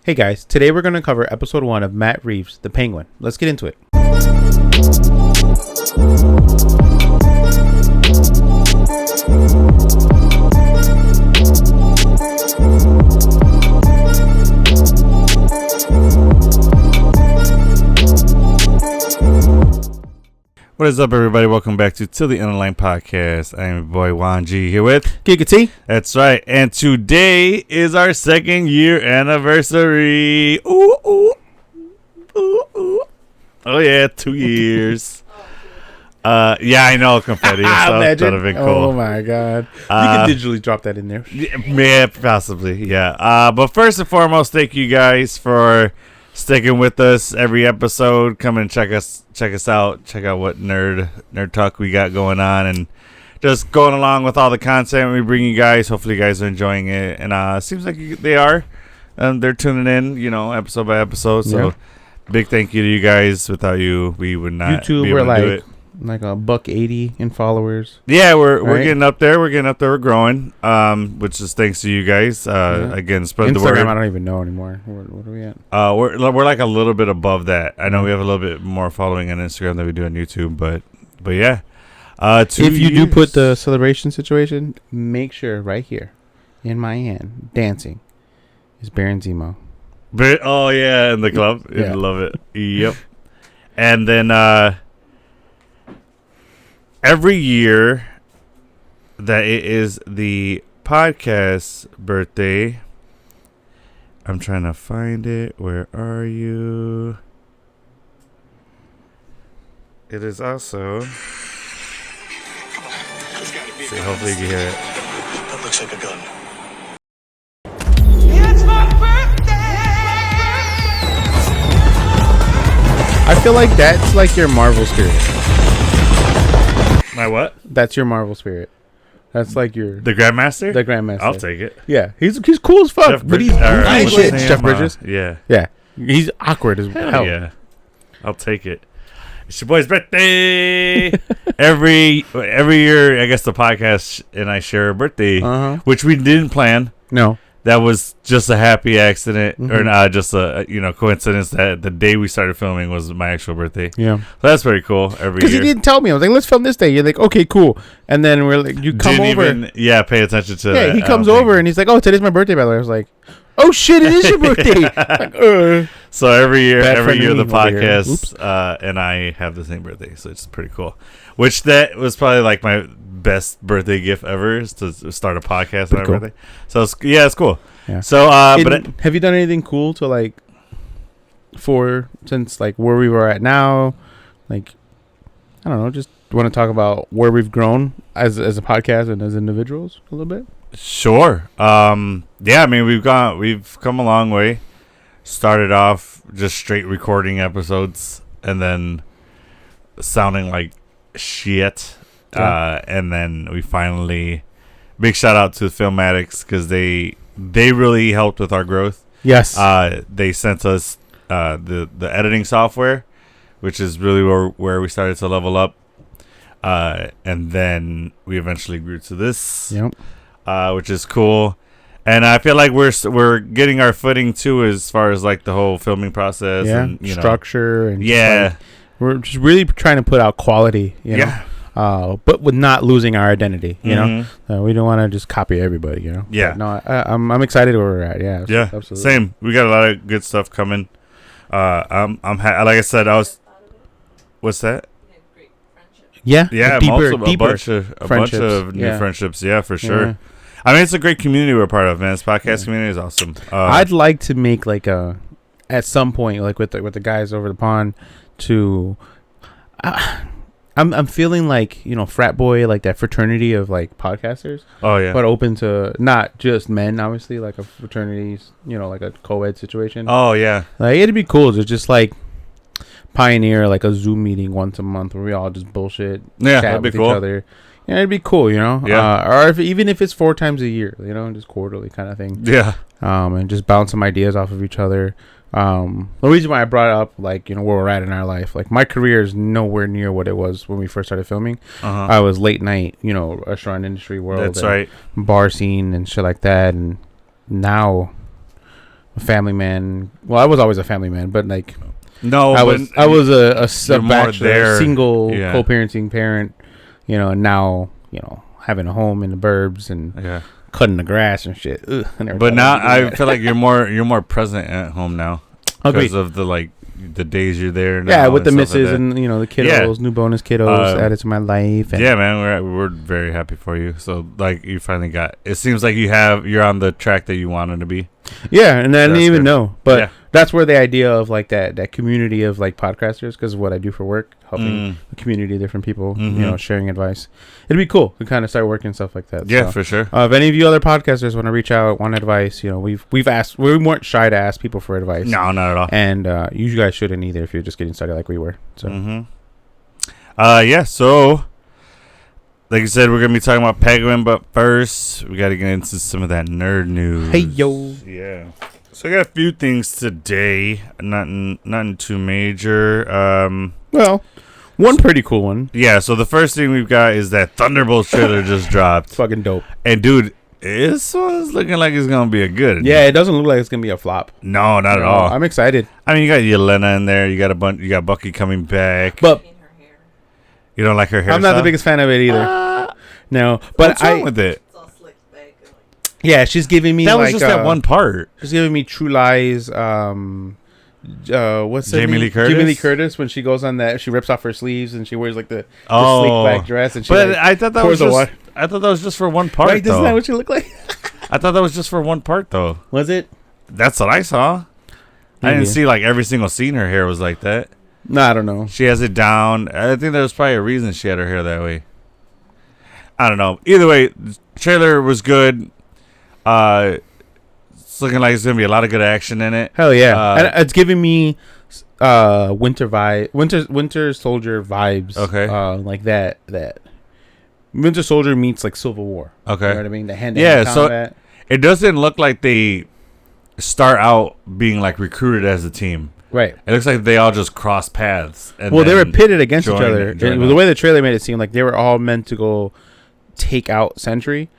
Hey guys, today we're going to cover episode 1 of Matt Reeves, The Penguin. Let's get into it. What is up, everybody? Welcome back to Till the End of the Line podcast. I am your boy Juan G here with Giga T. That's right. And today is our 2nd year anniversary. Ooh, ooh, ooh, ooh. Oh yeah, 2 years. Yeah, I know, confetti. That would have been cool. Oh my god, you can digitally drop that in there. Yeah, possibly. Yeah. But first and foremost, thank you guys for sticking with us every episode. Come and check us out. Check out what nerd talk we got going on, and just going along with all the content we bring you guys. Hopefully, you guys are enjoying it, and it seems like they are. They're tuning in, episode by episode. So, big thank you to you guys. Without you, we would not YouTube, be able to do it. Like $180 in followers. Yeah, we're getting up there. We're growing. Which is thanks to you guys. Again, spread Instagram, the word. I don't even know anymore. What are we at? We're like a little bit above that. I know we have a little bit more following on Instagram than we do on YouTube, but yeah. If you do put the celebration situation, make sure right here in my hand, dancing, is Baron Zemo. Oh yeah, in the club. Yeah. I love it. Yep. And then every year that it is the podcast birthday, I'm trying to find it. Where are you? It is also. See, hopefully you can hear it. That looks like a gun. It's my birthday! I feel like that's like your Marvel spirit. My what? That's your Marvel spirit. That's like your The Grandmaster? the Grandmaster. I'll take it. Yeah, he's cool as fuck, but he's what's his shit. name? Jeff Bridges. Yeah. Yeah, he's awkward as hell. Yeah. I'll take it. It's your boy's birthday. every year, I guess the podcast and I share a birthday, which we didn't plan. No, That was just a happy accident, or not, just a coincidence that the day we started filming was my actual birthday. yeah, So that's pretty cool. Every because he year, didn't tell me. I was like, let's film this day. You're like, okay, cool. And then we're like, you come didn't over. even pay attention to. Yeah, that. he comes over and he's like, oh, today's my birthday, by the way. I was like, oh shit, it is your birthday. Like, So every year Bad friend the of evil here. podcast and I have the same birthday, so it's pretty cool. Which that was probably like my best birthday gift ever, is to start a podcast on my cool. birthday. So it's cool. Yeah. So have you done anything cool to like since like where we were at now? Like, I don't know, just want to talk about where we've grown as a podcast and as individuals a little bit. sure. Yeah, I mean we've come a long way. Started off just straight recording episodes and then sounding like shit. And then we finally, big shout out to Filmatics, because they really helped with our growth. Yes. They sent us the editing software, which is really where we started to level up. And then we eventually grew to this, Yep. Which is cool. And I feel like we're getting our footing too, as far as like the whole filming process, Yeah. and Structure and yeah, just, like, we're just really trying to put out quality, yeah, but with not losing our identity. You Mhm. know, we don't want to just copy everybody. Yeah. But no, I'm excited where we're at. Yeah. Yeah, Absolutely. same. We got a lot of good stuff coming. Like I said, what's that? Yeah. Yeah, Deeper a bunch of friendships. new Yeah. friendships. Yeah, for sure. Yeah. I mean, it's a great community we're part of, man. This podcast community is awesome. I'd like to make like at some point, like with the guys over the pond, to I'm feeling like, frat boy, like that fraternity of like podcasters, oh yeah, but open to not just men, obviously, like a fraternity, like a co-ed situation. oh yeah, Like it'd be cool to just like pioneer like a Zoom meeting once a month where we all just bullshit, Yeah, chat that'd be with cool. each other. Yeah, it'd be cool, Yeah. or even if it's 4 times a year, just quarterly kind of thing. yeah, And just bounce some ideas off of each other. The reason why I brought up like where we're at in our life, like my career is nowhere near what it was when we first started filming. I was late night, restaurant industry world. That's right. Bar scene and shit like that, and now a family man. Well, I was always a family man, but like No, I was a bachelor, there. single, co-parenting parent, and now having a home in the burbs and cutting the grass and shit. Ugh, but now I feel like you're more present at home now because of the days you're there. Yeah, with the missus and the kiddos, new bonus kiddos added to my life. Yeah, man, we're very happy for you. So like you finally got. It seems like you're on the track that you wanted to be. Yeah, and I didn't even know, but that's where the idea of like that community of like podcasters, because of what I do for work, helping a community of different people, sharing advice. It'd be cool to kind of start working stuff like that. Yeah, so, for sure. If any of you other podcasters want to reach out, want advice, we've asked. We weren't shy to ask people for advice. No, not at all. And you guys shouldn't either if you're just getting started like we were. So, So, like you said, we're gonna be talking about Penguin, but first we got to get into some of that nerd news. Hey yo. Yeah. So I got a few things today. Nothing too major. Well, one pretty cool one. Yeah. So the first thing we've got is that Thunderbolts trailer just dropped. It's fucking dope. And dude, this one's looking like it's gonna be a good. Yeah, it doesn't look like it's gonna be a flop. No, not at all. I'm excited. I mean, you got Yelena in there. You got Bucky coming back. But you don't like her hair. I'm not the biggest fan of it either. No, but what's wrong with it? Yeah, she's giving me that was just that one part. She's giving me True Lies. What's that? Jamie Lee Curtis. Jamie Lee Curtis, when she goes on that, she rips off her sleeves and she wears like the sleek black dress. And she I thought that was just for one part. Right? Isn't that what she looked like? I thought that was just for one part though. Was it? That's what I saw. Maybe. I didn't see like every single scene her hair was like that. No, I don't know. She has it down. I think there was probably a reason she had her hair that way. I don't know. Either way, the trailer was good. It's looking like there's gonna be a lot of good action in it. Hell yeah! And it's giving me winter soldier vibes. Okay. Like that Winter Soldier meets like Civil War. Okay. You know what I mean? The hand-to-hand combat. So it doesn't look like they start out being like recruited as a team. Right. It looks like they all just cross paths. And they were pitted against each other. The way the trailer made it seem like they were all meant to go take out Sentry,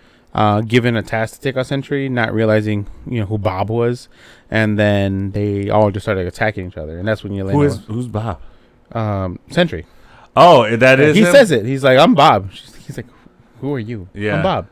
given a task to take out Sentry, not realizing who Bob was, and then they all just started attacking each other, and that's when who's Bob? Sentry. Oh, that is. He him? says it. He's like, I'm Bob. He's like, who are you? Yeah, I'm Bob.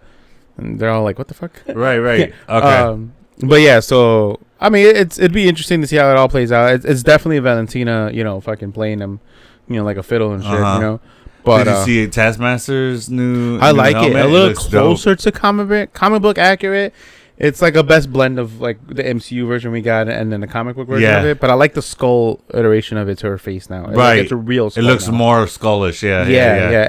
And they're all like, what the fuck? Right. Okay. But yeah, so I mean, it'd be interesting to see how it all plays out. It's definitely Valentina, fucking playing him, like a fiddle and shit, But did you see Taskmaster's new? I like helmet? it. A little closer to comic book accurate. It's like a best blend of like the MCU version we got and then the comic book version of it. But I like the skull iteration of it to her face now. Right, it's a real skull. It looks now. more skullish. Yeah.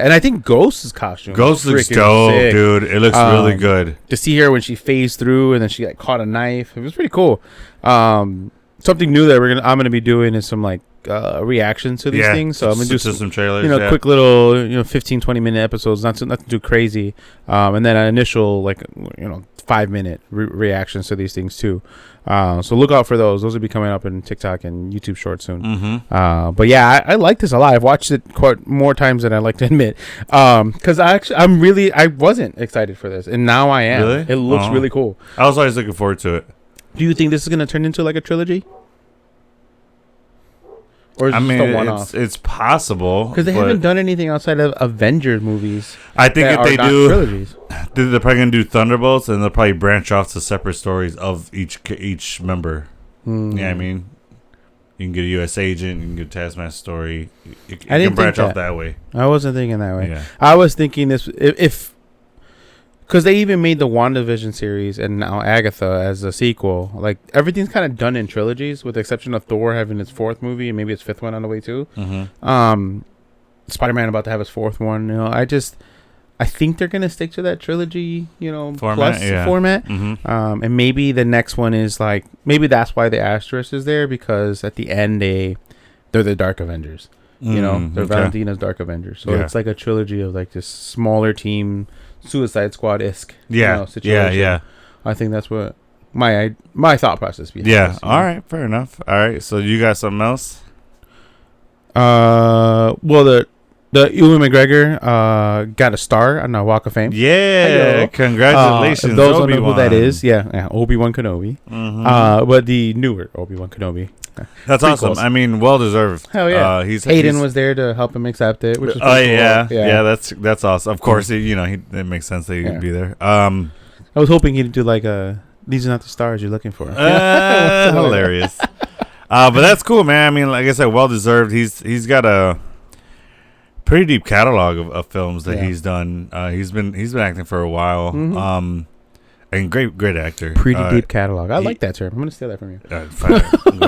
And I think Ghost's costume. Ghost looks dope, sick. Dude. It looks really good. To see her when she phased through and then she caught a knife, it was pretty cool. Something new that I'm gonna be doing is some like reactions to these things. So I'm gonna do some trailers, quick little 15-20 minute episodes, nothing too crazy, and then an initial 5-minute reactions to these things too. So look out for those will be coming up in TikTok and YouTube Shorts soon. But yeah, I like this a lot. I've watched it quite more times than I like to admit, because I wasn't excited for this, and now I am. Really? It looks really cool. I was always looking forward to it. Do you think this is going to turn into like a trilogy? Or is it just a one-off? It's possible. Because they haven't done anything outside of Avengers movies. I think if they do trilogies. They're probably going to do Thunderbolts, and they'll probably branch off to separate stories of each member. Yeah, I mean, you can get a U.S. agent, you can get a Taskmaster story. You can branch off that way. I wasn't thinking that way. Yeah. I was thinking this because they even made the WandaVision series and now Agatha as a sequel. Like, everything's kind of done in trilogies, with the exception of Thor having its 4th movie and maybe its 5th one on the way too. Spider-Man about to have his 4th one. I think they're gonna stick to that trilogy, format. And maybe the next one is like, maybe that's why the asterisk is there, because at the end they're the Dark Avengers. They're Valentina's Dark Avengers. So it's like a trilogy of like this smaller team, Suicide Squad-esque situation. Yeah. I think that's what my thought process behind this. All right, fair enough. All right, so you got something else? Well, The Ewan McGregor got a star on the Walk of Fame. Yeah, congratulations. Those don't know who that is. Yeah, Obi-Wan Kenobi. Mm-hmm. But the newer Obi-Wan Kenobi. That's awesome. Close. I mean, well deserved. Hell yeah. Hayden was there to help him accept it, which is cool. Yeah. That's awesome. Of course, it makes sense that he'd be there. I was hoping he'd do like these are not the stars you're looking for. Hilarious. But that's cool, man. I mean, like I said, well deserved. He's got a pretty deep catalog of films that he's done. He's been acting for a while. Mm-hmm. And great actor. Pretty deep catalog. I like that term. I'm gonna steal that from you. Go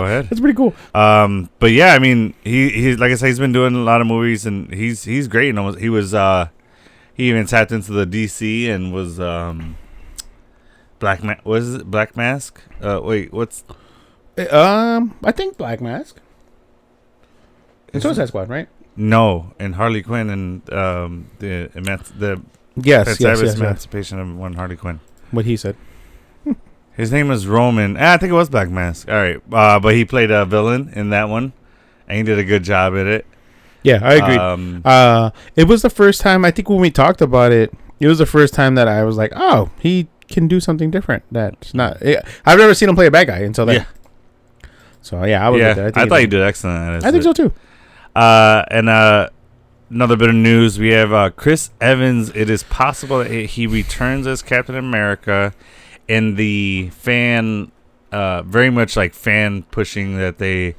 ahead. That's pretty cool. But yeah, I mean, he like I said, he's been doing a lot of movies, and he's great. And he even tapped into the DC and was Black Mask? Wait, what's? I think Black Mask. And Suicide Squad, right? No, and Harley Quinn and the yes, Emancipation of one Harley Quinn. What he said. His name is Roman. I think it was Black Mask. All right, but he played a villain in that one, and he did a good job at it. Yeah, I agree. It was the first time, I think when we talked about it, it was the first time that I was like, oh, he can do something different. That's not. I've never seen him play a bad guy until then. Yeah. So yeah, I was. Yeah, I thought he did excellent at it. I think so too. And another bit of news: we have Chris Evans. It is possible that he returns as Captain America. In the very much like fan pushing that they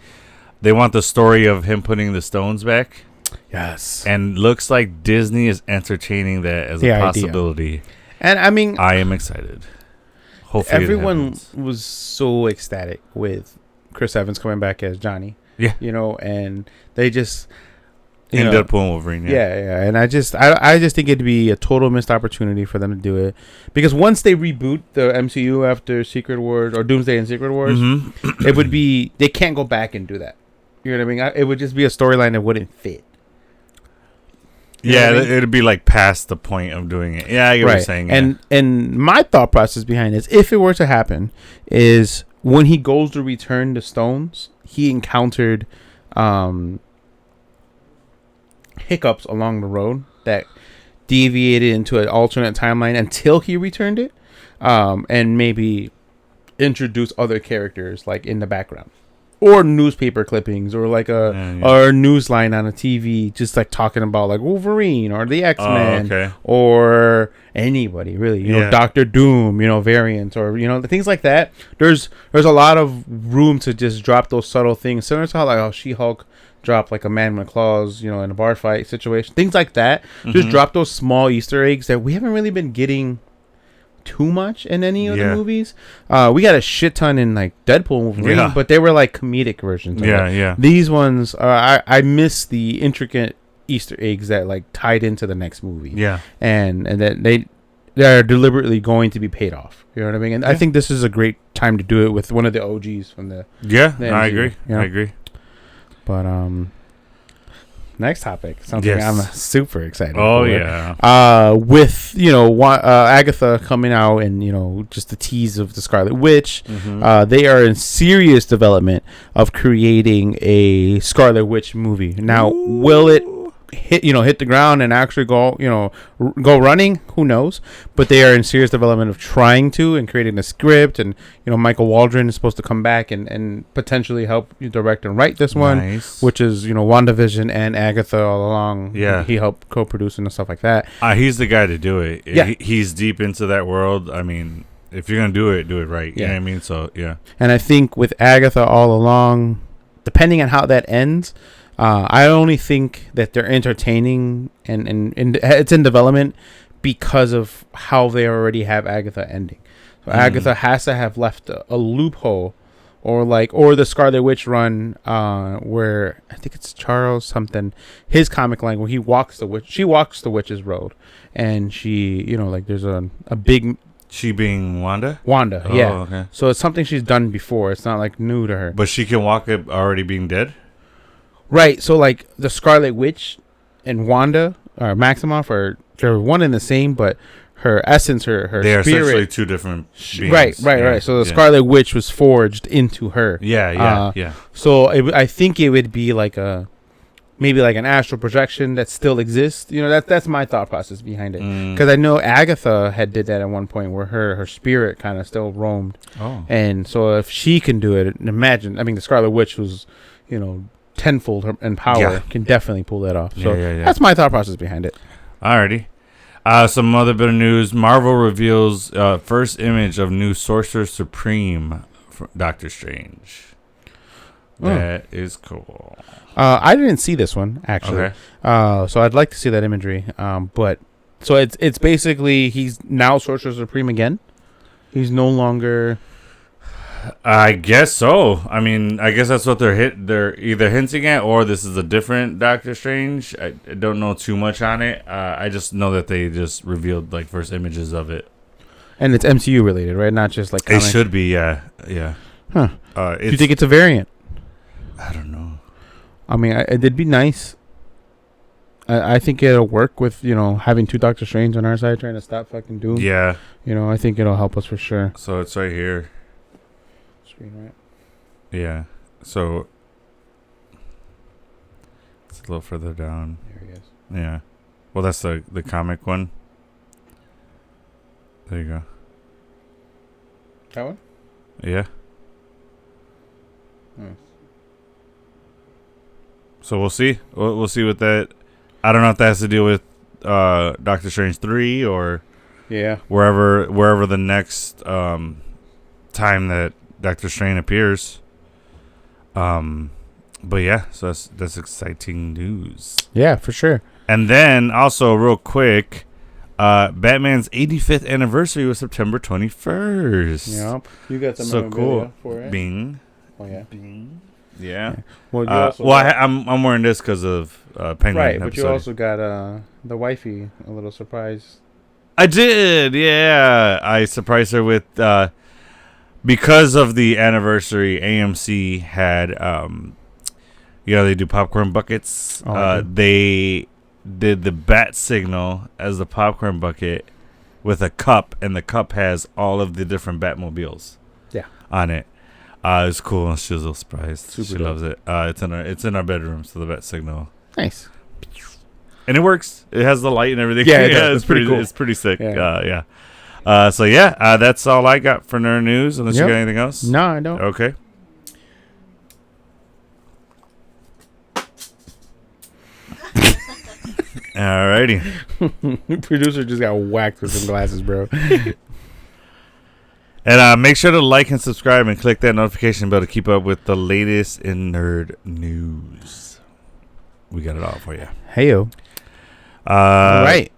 want the story of him putting the stones back. Yes. And looks like Disney is entertaining that as a possibility. Idea. And I mean, I am excited. Hopefully everyone was so ecstatic with Chris Evans coming back as Johnny. Yeah. And they just in Deadpool and Wolverine. Yeah. And I just think it'd be a total missed opportunity for them to do it, because once they reboot the MCU after Secret Wars or Doomsday and Secret Wars, it would be, they can't go back and do that. You know what I mean? It would just be a storyline that wouldn't fit. It'd be like past the point of doing it. Yeah, I get what you're saying. And my thought process behind this, if it were to happen, is when he goes to return the stones, he encountered hiccups along the road that deviated into an alternate timeline until he returned it, and maybe introduce other characters like in the background, or newspaper clippings, or like or a news line on a TV, just like talking about like Wolverine or the X-Men, or anybody really, Doctor Doom, variants, or things like that. There's a lot of room to just drop those subtle things, similar to how She-Hulk dropped like a man with claws, in a bar fight situation, things like that. Just drop those small Easter eggs that we haven't really been getting too much in any of the movies. We got a shit ton in like Deadpool and Wolverine, but they were like comedic versions of it. These ones, I miss the intricate Easter eggs that like tied into the next movie. And that they are deliberately going to be paid off. You know what I mean? And I think this is a great time to do it with one of the OGs from the I agree. I agree. But next topic, something I'm super excited for. With Agatha coming out, and just the tease of the Scarlet Witch, they are in serious development of creating a Scarlet Witch movie. Now, will it hit the ground and actually go running? Who knows? But they are in serious development of trying to, and creating a script, and Michael Waldron is supposed to come back and potentially help direct and write this one, which is WandaVision and Agatha all along. He helped co-produce and stuff like that. He's the guy to do it. He's deep into that world. I mean, if you're gonna do it right. You know what I mean? So and I think with Agatha all along, depending on how that ends, I only think that they're entertaining and it's in development because of how they already have Agatha ending. So Agatha has to have left a loophole, or the Scarlet Witch run, where I think it's Charles something, his comic line where she walks the witch's road, and she, there's a big. She being Wanda? Wanda, yeah. Okay. So it's something she's done before. It's not like new to her. But she can walk it already being dead? Right, so like the Scarlet Witch and Wanda or Maximoff they're one and the same, but her essence, her they spirit, are essentially two different beings. Right. So the Scarlet Witch was forged into her. Yeah. So I think it would be like maybe like an astral projection that still exists. You know, that's my thought process behind it. Because I know Agatha had did that at one point where her spirit kind of still roamed. Oh. And so if she can do it, imagine. I mean, the Scarlet Witch was, you know, tenfold in power. Can definitely pull that off. So that's my thought process behind it. Alrighty. Some other bit of news. Marvel reveals first image of new Sorcerer Supreme for Doctor Strange. That is cool. I didn't see this one actually. Okay. So I'd like to see that imagery. But so it's basically he's now Sorcerer Supreme again. He's no longer. I guess so. I mean, I guess that's what they're either hinting at, or this is a different Doctor Strange. I don't know too much on it. I just know that they just revealed like first images of it. And it's MCU related, right? Not just like comic. It should be, yeah. Huh? Do you think it's a variant? I don't know. I mean, it'd be nice. I think it'll work with, you know, having two Doctor Strange on our side trying to stop fucking Doom. Yeah. You know, I think it'll help us for sure. So it's right here. Screen, right? Yeah. So it's a little further down. There he is. Yeah. Well, that's the comic one. There you go. That one? Yeah. So we'll see. We'll see what that. I don't know if that has to deal with Doctor Strange 3 or wherever the next time that Doctor Strange appears. But yeah, so that's exciting news. Yeah, for sure. And then also real quick, Batman's 85th anniversary was September 21st. Yep. You got some so cool for it. Bing. Oh yeah. Bing. Yeah. Well, I'm wearing this because of Penguin. Right, but you also got the wifey a little surprise. I did, yeah. I surprised her with because of the anniversary. AMC had they do popcorn buckets. They did the bat signal as the popcorn bucket with a cup, and the cup has all of the different Batmobiles. On it. It's cool. She was a little surprised. She loves it. It's in our bedroom, so the bat signal. Nice. And it works. It has the light and everything. Yeah, it's pretty cool. It's pretty sick. Yeah. That's all I got for nerd news. Unless you got anything else? No, I don't. Okay. Alrighty. Producer just got whacked with some glasses, bro. And make sure to like and subscribe and click that notification bell to keep up with the latest in nerd news. We got it all for you. Heyo. All right.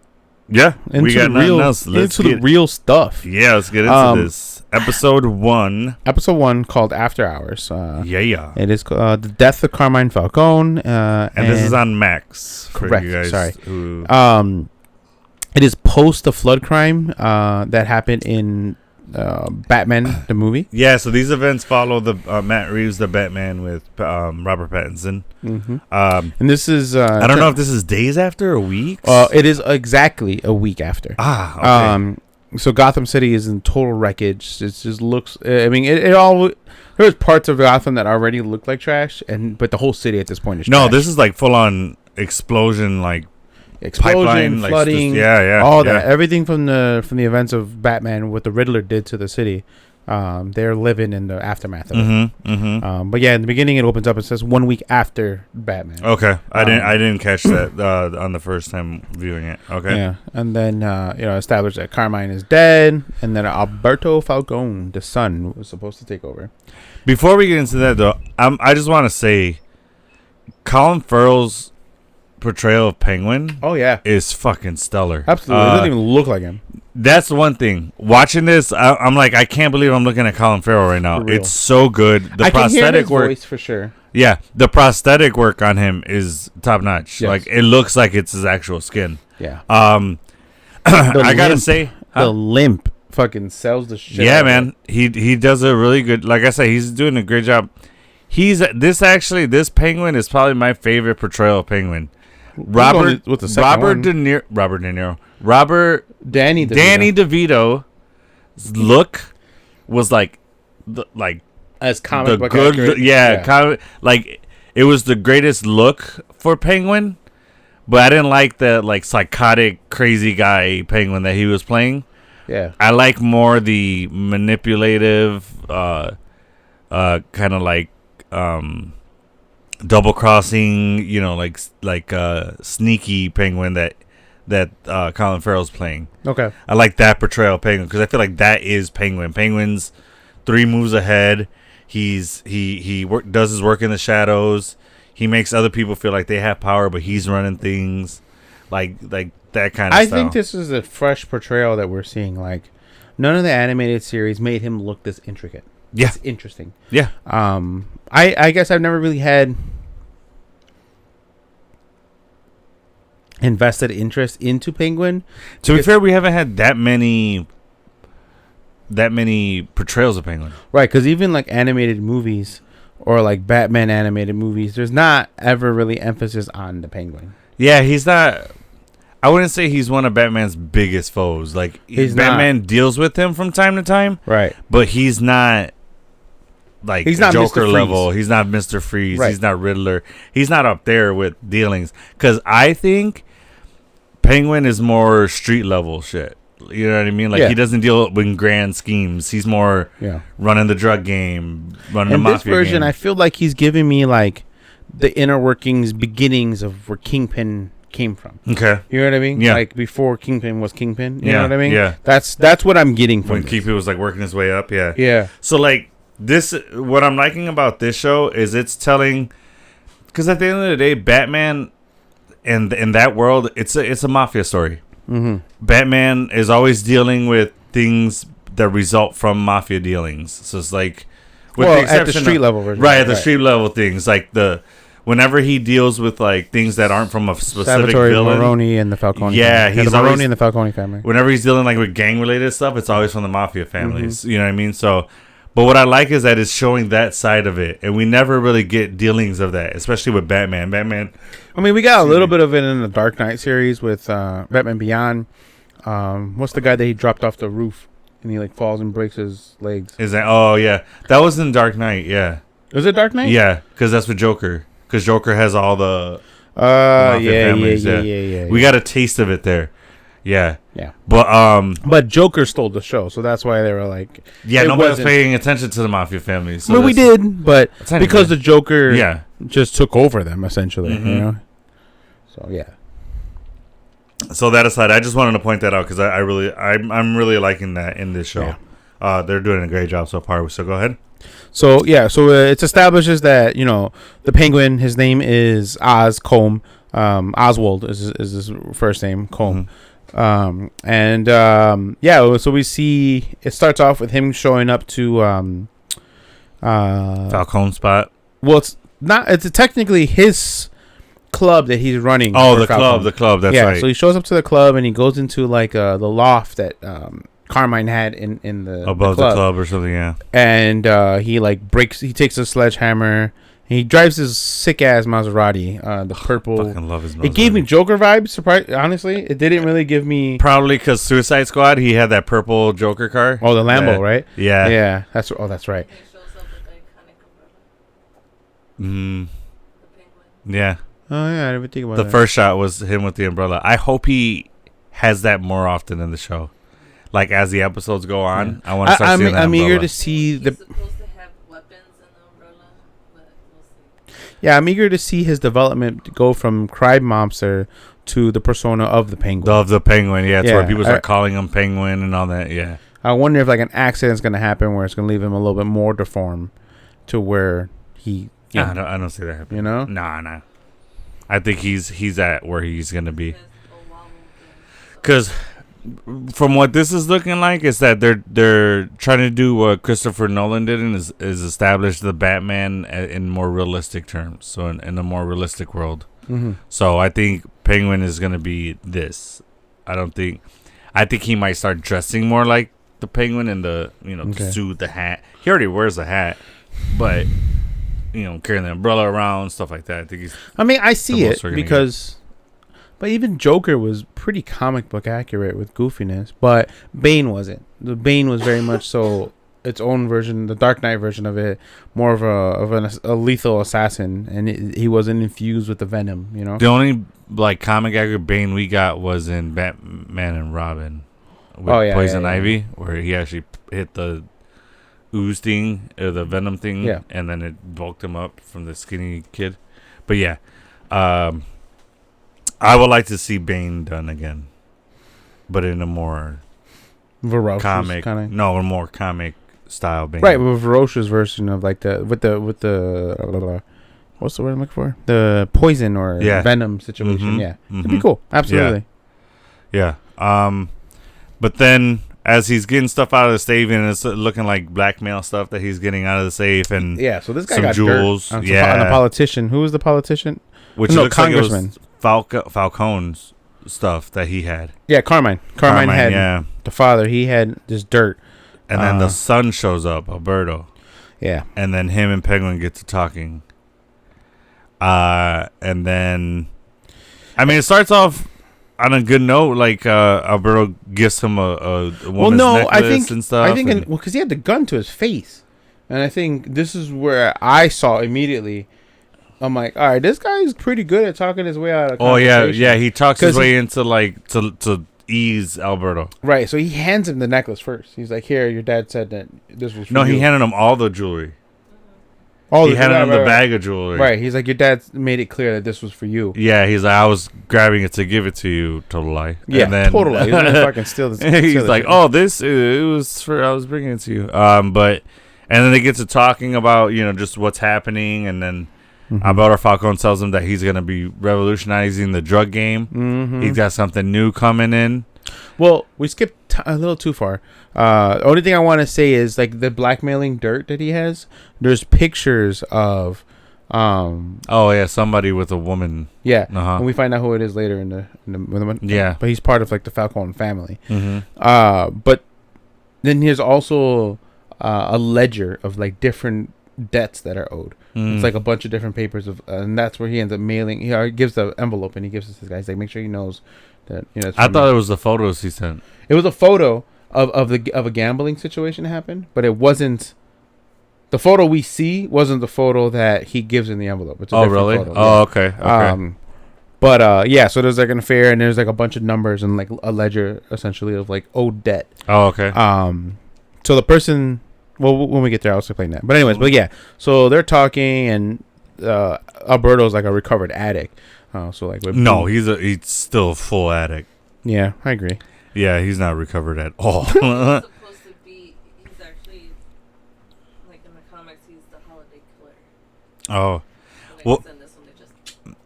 Yeah. We got nothing else. Let's into the real stuff. Yeah, let's get into this. Episode 1. Episode 1 called After Hours. Yeah. It is The Death of Carmine Falcone. And this is on Max. Correct. For you guys. Sorry. It is post the flood crime that happened in Batman the movie. Yeah, so these events follow the Matt Reeves the Batman with Robert Pattinson. Mm-hmm. And this is I don't know if this is days after or weeks. It is exactly a week after. Okay. So Gotham City is in total wreckage. It just looks. I mean, it all. There's parts of Gotham that already look like trash, but the whole city at this point is trash. No, this is like full on explosion, pipeline, flooding, all that. Everything from the events of Batman, what the Riddler did to the city. They're living in the aftermath of it. But yeah, in the beginning it opens up and says 1 week after Batman. Okay, I didn't catch that on the first time viewing it. Okay, yeah, and then established that Carmine is dead, and then Alberto Falcone, the son, was supposed to take over. Before we get into that though, I just want to say, Colin Farrell's portrayal of Penguin is fucking stellar. Absolutely. It doesn't even look like him. That's the one thing. Watching this, I'm like, I can't believe I'm looking at Colin Farrell right now. It's so good. The prosthetic work, voice for sure. Yeah, the prosthetic work on him is top notch. Yes. Like, it looks like it's his actual skin. Yeah. I gotta say, the limp fucking sells the shit. Yeah, man. He does a really good. Like I said, he's doing a great job. This Penguin is probably my favorite portrayal of Penguin. Danny DeVito's look was like as comic book good, accurate. like it was the greatest look for Penguin, but I didn't like the like psychotic crazy guy Penguin that he was playing. Yeah. I like more the manipulative, kind of like double crossing, you know, like sneaky Penguin that Colin Farrell's playing. Okay. I like that portrayal of Penguin because I feel like that is Penguin. Penguin's 3 moves ahead. He does his work in the shadows. He makes other people feel like they have power, but he's running things, like that kind of. I think this is a fresh portrayal that we're seeing. Like, none of the animated series made him look this intricate. Yeah, it's interesting. Yeah. I guess I've never really had invested interest into Penguin. To be fair, we haven't had that many portrayals of Penguin. Right, because even like animated movies or like Batman animated movies, there's not ever really emphasis on the Penguin. Yeah, he's not. I wouldn't say he's one of Batman's biggest foes. Like, Batman deals with him from time to time. Right. But he's not like he's not Joker Mr. level. He's not Mr. Freeze. Right. He's not Riddler. He's not up there with dealings. Because I think Penguin is more street level shit. You know what I mean? Like, he doesn't deal with grand schemes. He's more running the drug game, running the mafia game. In this version, I feel like he's giving me like the inner workings, beginnings of where Kingpin came from. Okay. You know what I mean? Yeah. Like before Kingpin was Kingpin. You know what I mean? Yeah. That's what I'm getting from when Kingpin was like working his way up. Yeah. Yeah. So like this, what I'm liking about this show is it's telling, because at the end of the day, Batman and in that world, it's a mafia story. Mm-hmm. Batman is always dealing with things that result from mafia dealings. So it's like, at the street level version. Right, at the street level things. Like whenever he deals with like things that aren't from a specific Salvatore villain. Maroni and the Falcone. Yeah, family. he's the Maroni always, and the Falcone family. Whenever he's dealing like with gang related stuff, it's always from the mafia families. Mm-hmm. You know what I mean? So, but what I like is that it's showing that side of it, and we never really get dealings of that, especially with Batman. I mean, we got a little bit of it in the Dark Knight series with Batman Beyond. What's the guy that he dropped off the roof and he like falls and breaks his legs? Is that? Oh yeah, that was in Dark Knight. Yeah. Was it Dark Knight? Yeah, because that's with Joker. Because Joker has all the families. Yeah. We got a taste of it there. Yeah. Yeah. But Joker stole the show, so that's why they were like, nobody was paying attention to the mafia families. So we did, but because the Joker just took over them essentially, mm-hmm. you know. So yeah. So that aside, I just wanted to point that out because I'm really liking that in this show. Yeah. They're doing a great job so far. So go ahead. So it establishes that the Penguin, his name is Oswald is his first name, Combe. Mm-hmm. So we see it starts off with him showing up to Falcone spot. Well, it's technically his club that he's running. Oh, the club. That's right. So he shows up to the club and he goes into like the loft that Carmine had in the above the club or something. Yeah. And he takes a sledgehammer. He drives his sick ass Maserati, the purple. I fucking love his Maserati. It gave me Joker vibes. Honestly, it didn't really give me. Probably because Suicide Squad, he had that purple Joker car. Oh, the Lambo, right? Yeah. Yeah. That's right. Yeah. Oh yeah, I didn't think about that. The first shot was him with the umbrella. I hope he has that more often in the show. Like as the episodes go on, I want to start seeing that I'm umbrella. eager to see the. He's supposed to have weapons in the umbrella, but we'll see. Yeah, I'm eager to see his development go from crime monster to the persona of the Penguin. Of the Penguin, yeah. It's where people start calling him Penguin and all that, yeah. I wonder if like an accident's going to happen where it's going to leave him a little bit more deformed to where he... I don't see that happening. You know? Nah. I think he's at where he's going to be. Because from what this is looking like is that they're trying to do what Christopher Nolan did and is establish the Batman in more realistic terms. So in a more realistic world. Mm-hmm. So I think Penguin is going to be this. I think he might start dressing more like the Penguin in the the suit, the hat. He already wears the hat, but carrying the umbrella around, stuff like that. I see it because, but even Joker was pretty comic book accurate with goofiness, but Bane wasn't. The Bane was very much so its own version, the Dark Knight version of it, more of a lethal assassin, and he wasn't infused with the venom. You know, The only like comic accurate Bane we got was in Batman and Robin with Poison Ivy, where he actually hit the ooze thing or the venom thing, and then it bulked him up from the skinny kid. But yeah, I would like to see Bane done again, but in a more ferocious comic, a more comic style Bane. Right, with a ferocious version of like with the what's the word I'm looking for? The poison or venom situation. Mm-hmm. Yeah, it'd be cool. Absolutely. Yeah. But then as he's getting stuff out of the safe, and it's looking like blackmail stuff that he's getting out of the safe, and so this guy some got jewels. Dirt on the politician. Who was the politician? Which looks congressman. Like it was Falcone's stuff that he had. Yeah, Carmine had the father. He had this dirt. And then the son shows up, Alberto. Yeah. And then him and Penguin get to talking. And then, I mean, it starts off on a good note. Like Alberto gives him a woman's necklace and stuff. I think because he had the gun to his face, and I think this is where I saw immediately. I'm like, all right, this guy's pretty good at talking his way out of conversation. Yeah, he talks his way into like to ease Alberto. Right, so he hands him the necklace first. He's like, here, your dad said that this was for you. He handed him all the jewelry. He handed him the bag of jewelry. Right, he's like, your dad made it clear that this was for you. Yeah, he's like, I was grabbing it to give it to you, total lie. Yeah, and then, total lie. He's gonna fucking steal this. He's like, this, it was for, I was bringing it to you. But, and then they get to talking about, just what's happening, and then Alberto Falcone tells him that he's going to be revolutionizing the drug game. Mm-hmm. He's got something new coming in. Well, we skipped a little too far. The only thing I want to say is like the blackmailing dirt that he has. There's pictures of, somebody with a woman. Yeah, and we find out who it is later in the yeah. But he's part of like the Falcone family. Mm-hmm. But then here's also a ledger of like different debts that are owed. It's like a bunch of different papers and that's where he ends up mailing. He gives the envelope and he gives it to this guy. He's like, make sure he knows that I thought it was the photos he sent. It was a photo of a gambling situation that happened, but it wasn't. The photo we see wasn't the photo that he gives in the envelope. It's a different really? Photo. Oh, okay. So there's like an affair and there's like a bunch of numbers and like a ledger essentially of like owed debt. Oh, okay. So the person. Well, when we get there, I'll explain that. But anyways, so they're talking, and Alberto's like a recovered addict. He's still a full addict. Yeah, I agree. Yeah, he's not recovered at all. He's supposed to be. He's actually like in the comics. He's the holiday killer. Oh, well,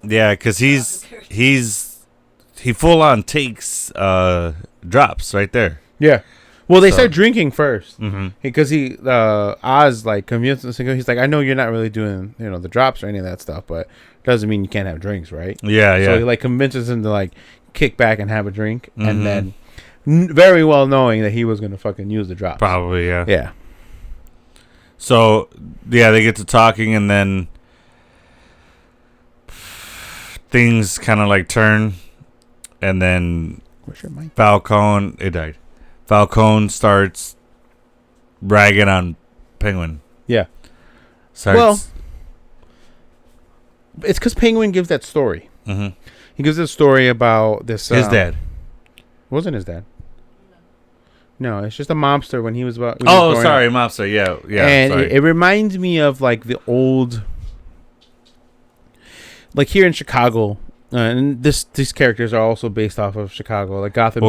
yeah, because he full on takes drops right there. Yeah. Well, they start drinking first because Mm-hmm. Oz like convinces him. He's like, I know you're not really doing the drops or any of that stuff, but doesn't mean you can't have drinks, right? Yeah. So he like convinces him to like kick back and have a drink, and then very well knowing that he was gonna fucking use the drops. Probably, yeah. Yeah. So they get to talking, and then things kind of like turn, and then Falcone died. Falcone starts ragging on Penguin. Yeah. Well, it's because Penguin gives that story. Mm-hmm. He gives a story about this. His dad. Wasn't his dad? No, it's just a mobster when he was about. Mobster. Yeah. And it reminds me of like the old, like here in Chicago. And these characters are also based off of Chicago, like Gotham.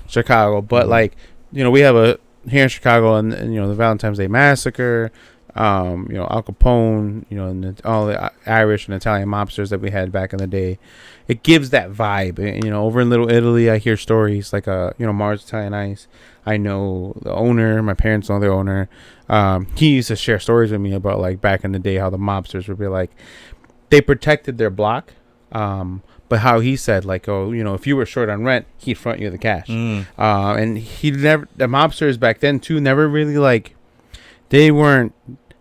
Chicago, but like we have here in Chicago, and the Valentine's Day Massacre, Al Capone, and all the Irish and Italian mobsters that we had back in the day. It gives that vibe. Over in Little Italy, I hear stories like Mars Italian Ice. I know the owner. My parents know the owner. He used to share stories with me about like back in the day how the mobsters would be like, they protected their block. But how he said like, if you were short on rent, he'd front you the cash. And the mobsters back then too never really like, they didn't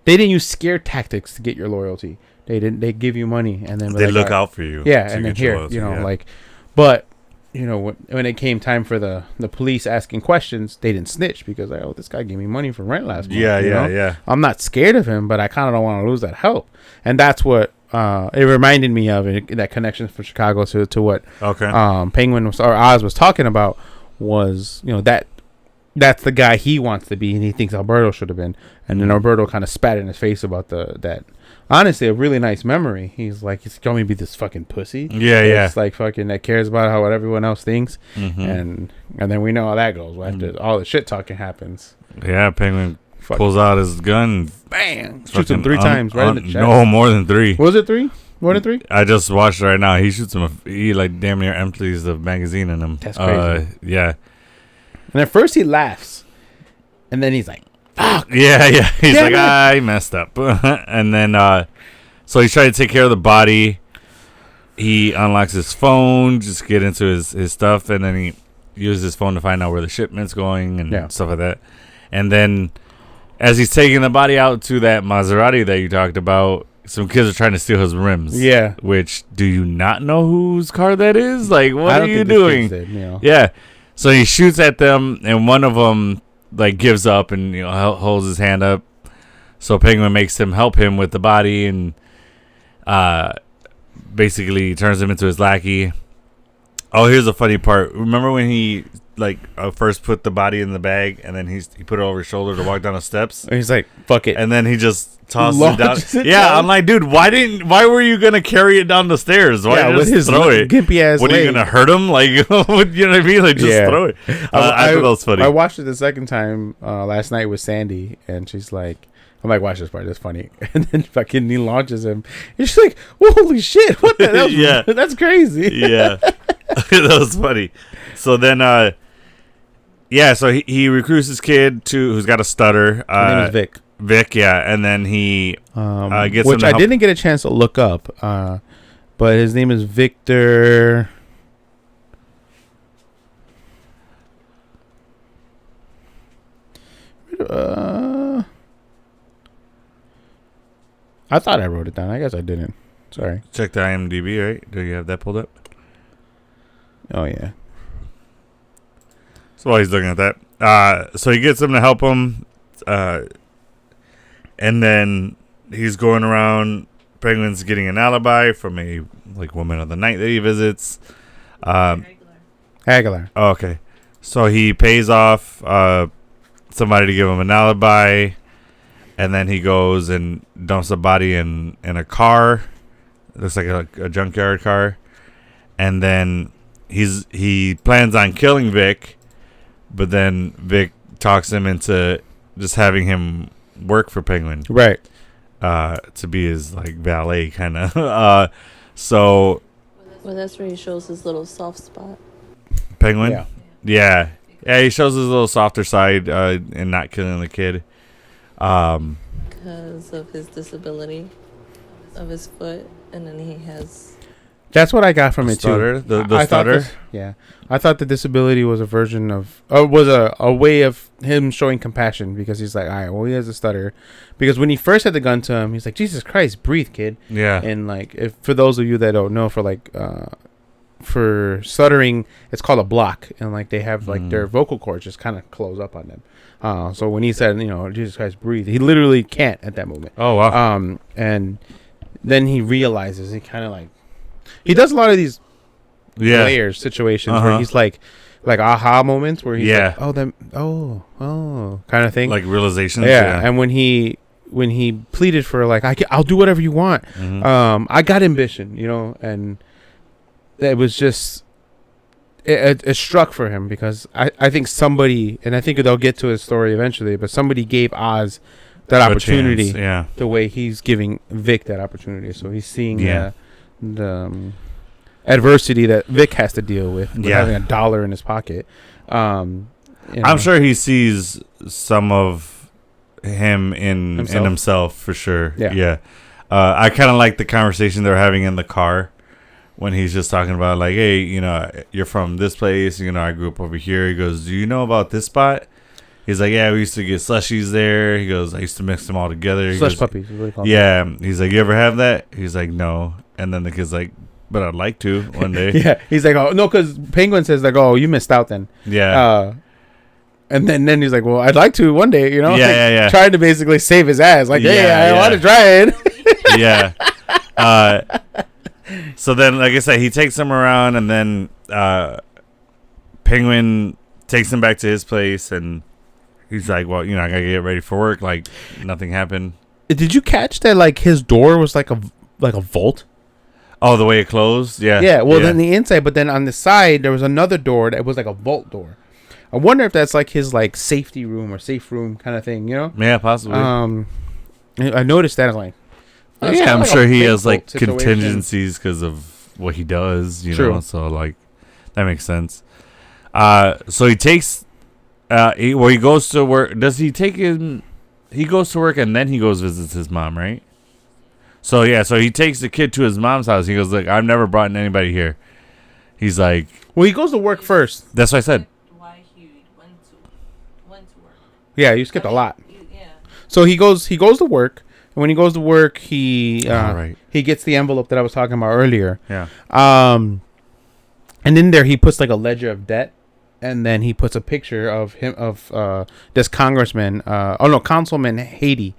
use scare tactics to get your loyalty. They give you money and then they look out for you. Yeah, and then here, but you know, when it came time for the police asking questions, they didn't snitch because like, oh, this guy gave me money for rent last month. Yeah. I'm not scared of him, but I kind of don't want to lose that help, and that's what it reminded me of. That connection from Chicago to what Penguin or Oz was talking about was, you know, that's the guy he wants to be, and he thinks Alberto should have been, and then Alberto kind of spat in his face about that. Honestly, a really nice memory. He's like, he's going to be this fucking pussy. Yeah. It's like fucking that cares about how what everyone else thinks, and then we know how that goes. After all the shit talking happens. Yeah, Penguin pulls out his gun, bang, shoots him 3 times right in the chest. No, more than 3. Was it 3? More than 3? I just watched it right now. He shoots him. He like damn near empties the magazine in him. That's crazy. Yeah. And at first he laughs, and then he's like, fuck. Yeah. He's like, I messed up. And then, so he's trying to take care of the body. He unlocks his phone, just get into his stuff, and then he uses his phone to find out where the shipment's going and stuff like that. And then, as he's taking the body out to that Maserati that you talked about, some kids are trying to steal his rims. Yeah. Which, do you not know whose car that is? Like, what are you doing? Yeah. So he shoots at them, and one of them like gives up and holds his hand up. So Penguin makes him help him with the body, and basically turns him into his lackey. Oh, here's a funny part. Remember when he first put the body in the bag, and then he put it over his shoulder to walk down the steps? And he's like, "Fuck it," and then he just tosses it down. Yeah, I'm like, dude, why were you gonna carry it down the stairs? Why just with his throw it? Gimpy ass. What, are you gonna hurt him? Like, you know what I mean? Like, just throw it. I thought that was funny. I watched it the second time last night with Sandy, and she's like, I'm like, watch this part. That's funny. And then fucking he launches him. And she's like, holy shit. What the hell? Yeah. That's crazy. Yeah. That was funny. So then, so he recruits this kid who's got a stutter. His name is Vic. Vic, yeah. And then he gets which I didn't get a chance to look up. But his name is Victor. I thought I wrote it down. I guess I didn't. Sorry. Check the IMDb, right? Do you have that pulled up? Oh, yeah. So while he's looking at that, so he gets him to help him, and then he's going around. Penguin's getting an alibi from a woman of the night that he visits. Aguilar. Oh, okay. So he pays off somebody to give him an alibi. And then he goes and dumps the body in a car. It looks like a junkyard car. And then he plans on killing Vic, but then Vic talks him into just having him work for Penguin. Right. To be his valet kind of. So. Well, that's where he shows his little soft spot. Penguin? Yeah. Yeah, he shows his little softer side in not killing the kid. Because of his disability of his foot, and then he has. That's what I got from it stutter, too. The stutter. I thought the disability was a version of, was a way of him showing compassion, because he's like, all right, well, he has a stutter, because when he first had the gun to him, he's like, Jesus Christ, breathe, kid. Yeah. And if for those of you that don't know, for stuttering, it's called a block, and they have their vocal cords just kind of close up on them. So when he said, Jesus Christ, breathe, he literally can't at that moment. Oh, wow. And then he realizes, he kind of he does a lot of these layers situations where he's like aha moments where he's kind of thing. Like realizations. Yeah. And when he pleaded for I'll do whatever you want. Mm-hmm. I got ambition, and it was just, it struck for him, because I think somebody, and I think they'll get to his story eventually, but somebody gave Oz that opportunity, the way he's giving Vic that opportunity. So he's seeing the adversity that Vic has to deal with having $1 in his pocket. I'm sure he sees some of him in himself for sure. Yeah. I kind of like the conversation they're having in the car, when he's just talking about hey, you're from this place, I grew up over here. He goes, do you know about this spot? He's like, yeah, we used to get slushies there. He goes, I used to mix them all together. Slush puppies. Is what he calls them. He's like, you ever have that? He's like, no. And then the kid's like, but I'd like to one day. Yeah, he's like, oh no, because Penguin says like, oh, you missed out then. Yeah. And then he's like, well, I'd like to one day, Yeah, like, yeah. Trying to basically save his ass. Like, hey, I want to try it. Yeah. So then, like I said, he takes him around, and then Penguin takes him back to his place, and he's like, well, I gotta get ready for work. Like, nothing happened. Did you catch that? Like, his door was like a vault. Oh, the way it closed? Yeah. Yeah. Well, then the inside, but then on the side there was another door that was like a vault door. I wonder if that's like his like safety room or safe room kind of thing, Yeah, possibly. I noticed that. I was like, yeah, I'm like sure he has like situation. contingencies because of what he does, True. know. So like, that makes sense. So he takes, he goes to work. Does he take him? He goes to work and then he goes visits his mom, right? So yeah, so he takes the kid to his mom's house. He goes like, I've never brought anybody here. He's like, well, he goes to work first. That's what I said. Yeah, you skipped a lot. Yeah. So he goes to work. And when he goes to work, he gets the envelope that I was talking about earlier. Yeah. And in there he puts like a ledger of debt, and then he puts a picture of this congressman. Councilman Haiti.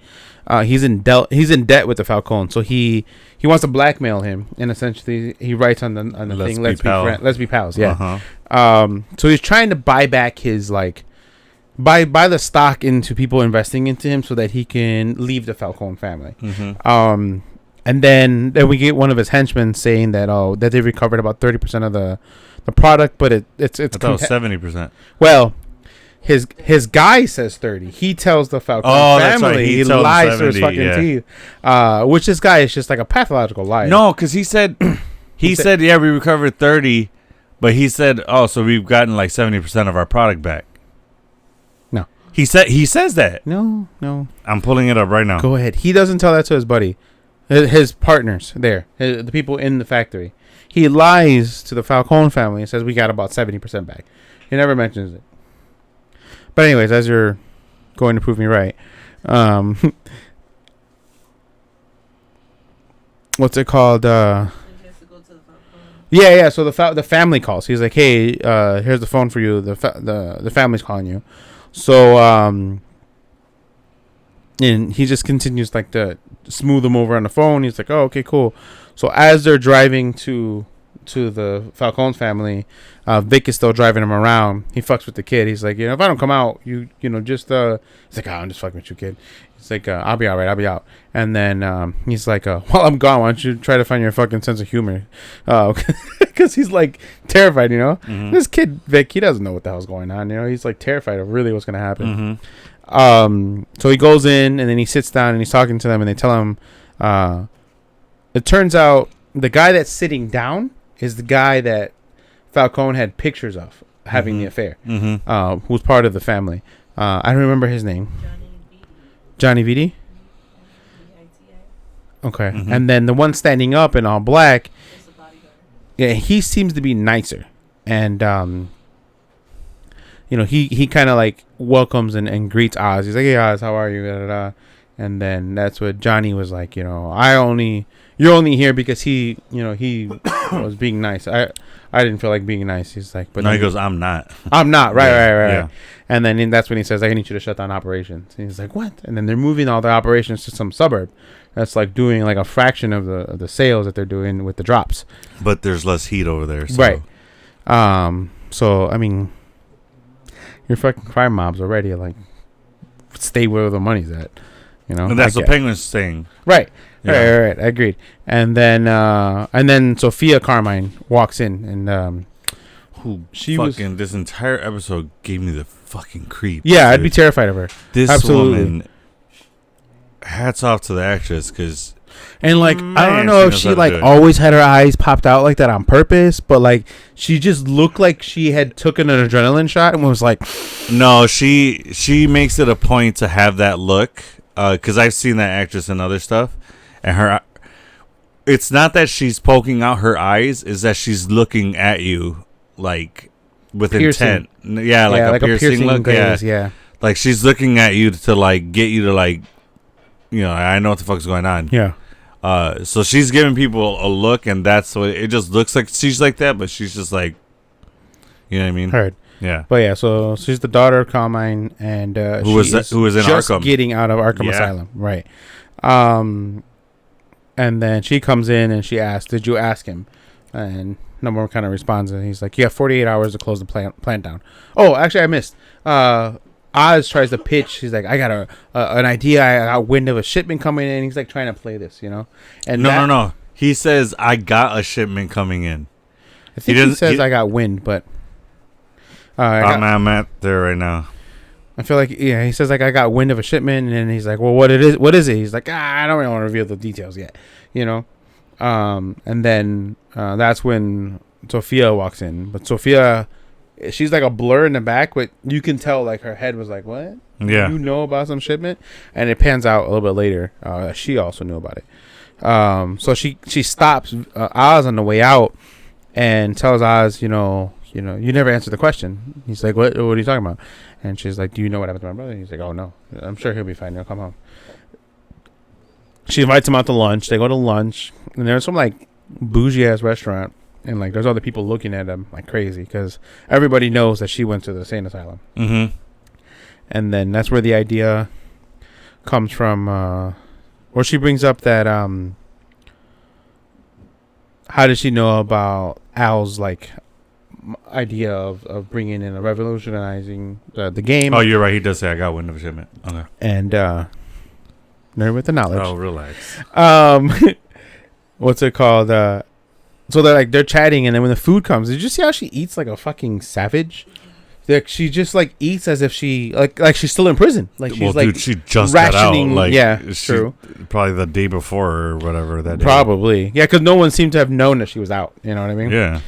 He's in debt with the Falcone, so he wants to blackmail him, and essentially he writes on the thing, let's be pals. Yeah. Uh-huh. So he's trying to buy back his like. Buy the stock into people investing into him so that he can leave the Falcone family. Mm-hmm. And then we get one of his henchmen saying that they recovered about 30% of the product, but it's I thought it was 70%. Well, his guy says 30. He tells the Falcone family right. he lies to his fucking teeth. Which this guy is just like a pathological liar. No, because he said he said we recovered 30, but he said so we've gotten like 70% of our product back. He says that. No. I'm pulling it up right now. Go ahead. He doesn't tell that to his buddy, his partners there, the people in the factory. He lies to the Falcone family and says we got about 70% back. He never mentions it. But anyways, as you're going to prove me right, what's it called? Yeah. So the family calls. He's like, hey, here's the phone for you. The family's calling you. So, and he just continues like to smooth him over on the phone. He's like, oh, okay, cool. So as they're driving to the Falcone family, Vic is still driving him around. He fucks with the kid. He's like, if I don't come out, you just, he's like, I'm just fucking with you, kid. He's like, I'll be all right. I'll be out. And then, he's like, while I'm gone, why don't you try to find your fucking sense of humor? Because he's like terrified, Mm-hmm. This kid, Vic, he doesn't know what the hell's going on. He's like terrified of really what's going to happen. Mm-hmm. So he goes in and then he sits down and he's talking to them and they tell him, it turns out the guy that's sitting down is the guy that Falcone had pictures of having the affair, who's part of the family. I don't remember his name. Johnny Viti? Okay. Mm-hmm. And then the one standing up in all black, yeah, he seems to be nicer. And, he kind of like welcomes and greets Oz. He's like, hey, Oz, how are you? Da, da, da. And then that's what Johnny was like, you're only here because he was being nice. I didn't feel like being nice. He's like, but no, he goes, I'm not. Right. Yeah. And then that's when he says, I need you to shut down operations. And he's like, what? And then they're moving all the operations to some suburb that's like doing like a fraction of the sales that they're doing with the drops. But there's less heat over there. So. Right. So I mean, your fucking crime mobs already like stay where the money's at. And that's what Penguin's saying. Right. Yeah. Right. I agreed. And then Sophia Carmine walks in and this entire episode gave me the fucking creep. Yeah, dude. I'd be terrified of her. This woman, hats off to the actress because and like I don't know if she like always had her eyes popped out like that on purpose, but like she just looked like she had taken an adrenaline shot and was like, no, she makes it a point to have that look because I've seen that actress in other stuff. And it's not that she's poking out her eyes, is that she's looking at you like with piercing intent. Yeah, like a piercing look. Gaze, yeah. Like she's looking at you to like get you to like, I know what the fuck's going on. Yeah. So she's giving people a look, and that's what it just looks like. She's like that, but she's just like, you know what I mean? Heard. Yeah. But yeah, so she's the daughter of Carmine, and Who was in just Arkham, getting out of Arkham Asylum, right? And then she comes in and she asks, "Did you ask him?" And number one kind of responds, and he's like, "You have 48 hours to close the plant down." Oh, actually, I missed. Oz tries to pitch. He's like, "I got an idea. I got wind of a shipment coming in." He's like trying to play this, And no. He says, "I got a shipment coming in." I think he says, "I got wind," but I'm at there right now. I feel like he says like I got wind of a shipment, and then he's like, "Well, what is it?" He's like, "I don't really want to reveal the details yet," And then that's when Sophia walks in, but Sophia, she's like a blur in the back, but you can tell like her head was like, "What? Yeah, about some shipment?" And it pans out a little bit later. She also knew about it. So she stops Oz on the way out and tells Oz, you never answered the question. He's like, what are you talking about? And she's like, do you know what happened to my brother? And he's like, oh, no. I'm sure he'll be fine. He'll come home. She invites him out to lunch. They go to lunch. And there's some, like, bougie-ass restaurant. And, like, there's other people looking at them like crazy because everybody knows that she went to the insane asylum. Mm-hmm. And then that's where the idea comes from. Or she brings up that, how did she know about Al's, like, idea of bringing in a revolutionizing the game. Oh, you're right. He does say I got wind of a shipment. Okay. And nerd with the knowledge. Oh, relax. What's it called? So they're chatting, and then when the food comes, did you see how she eats like a fucking savage? Like she just like eats as if she like she's still in prison. Like she's dude, she just got out. Like, yeah, true. Probably the day before or whatever that day. Probably, yeah, because no one seemed to have known that she was out. You know what I mean? Yeah.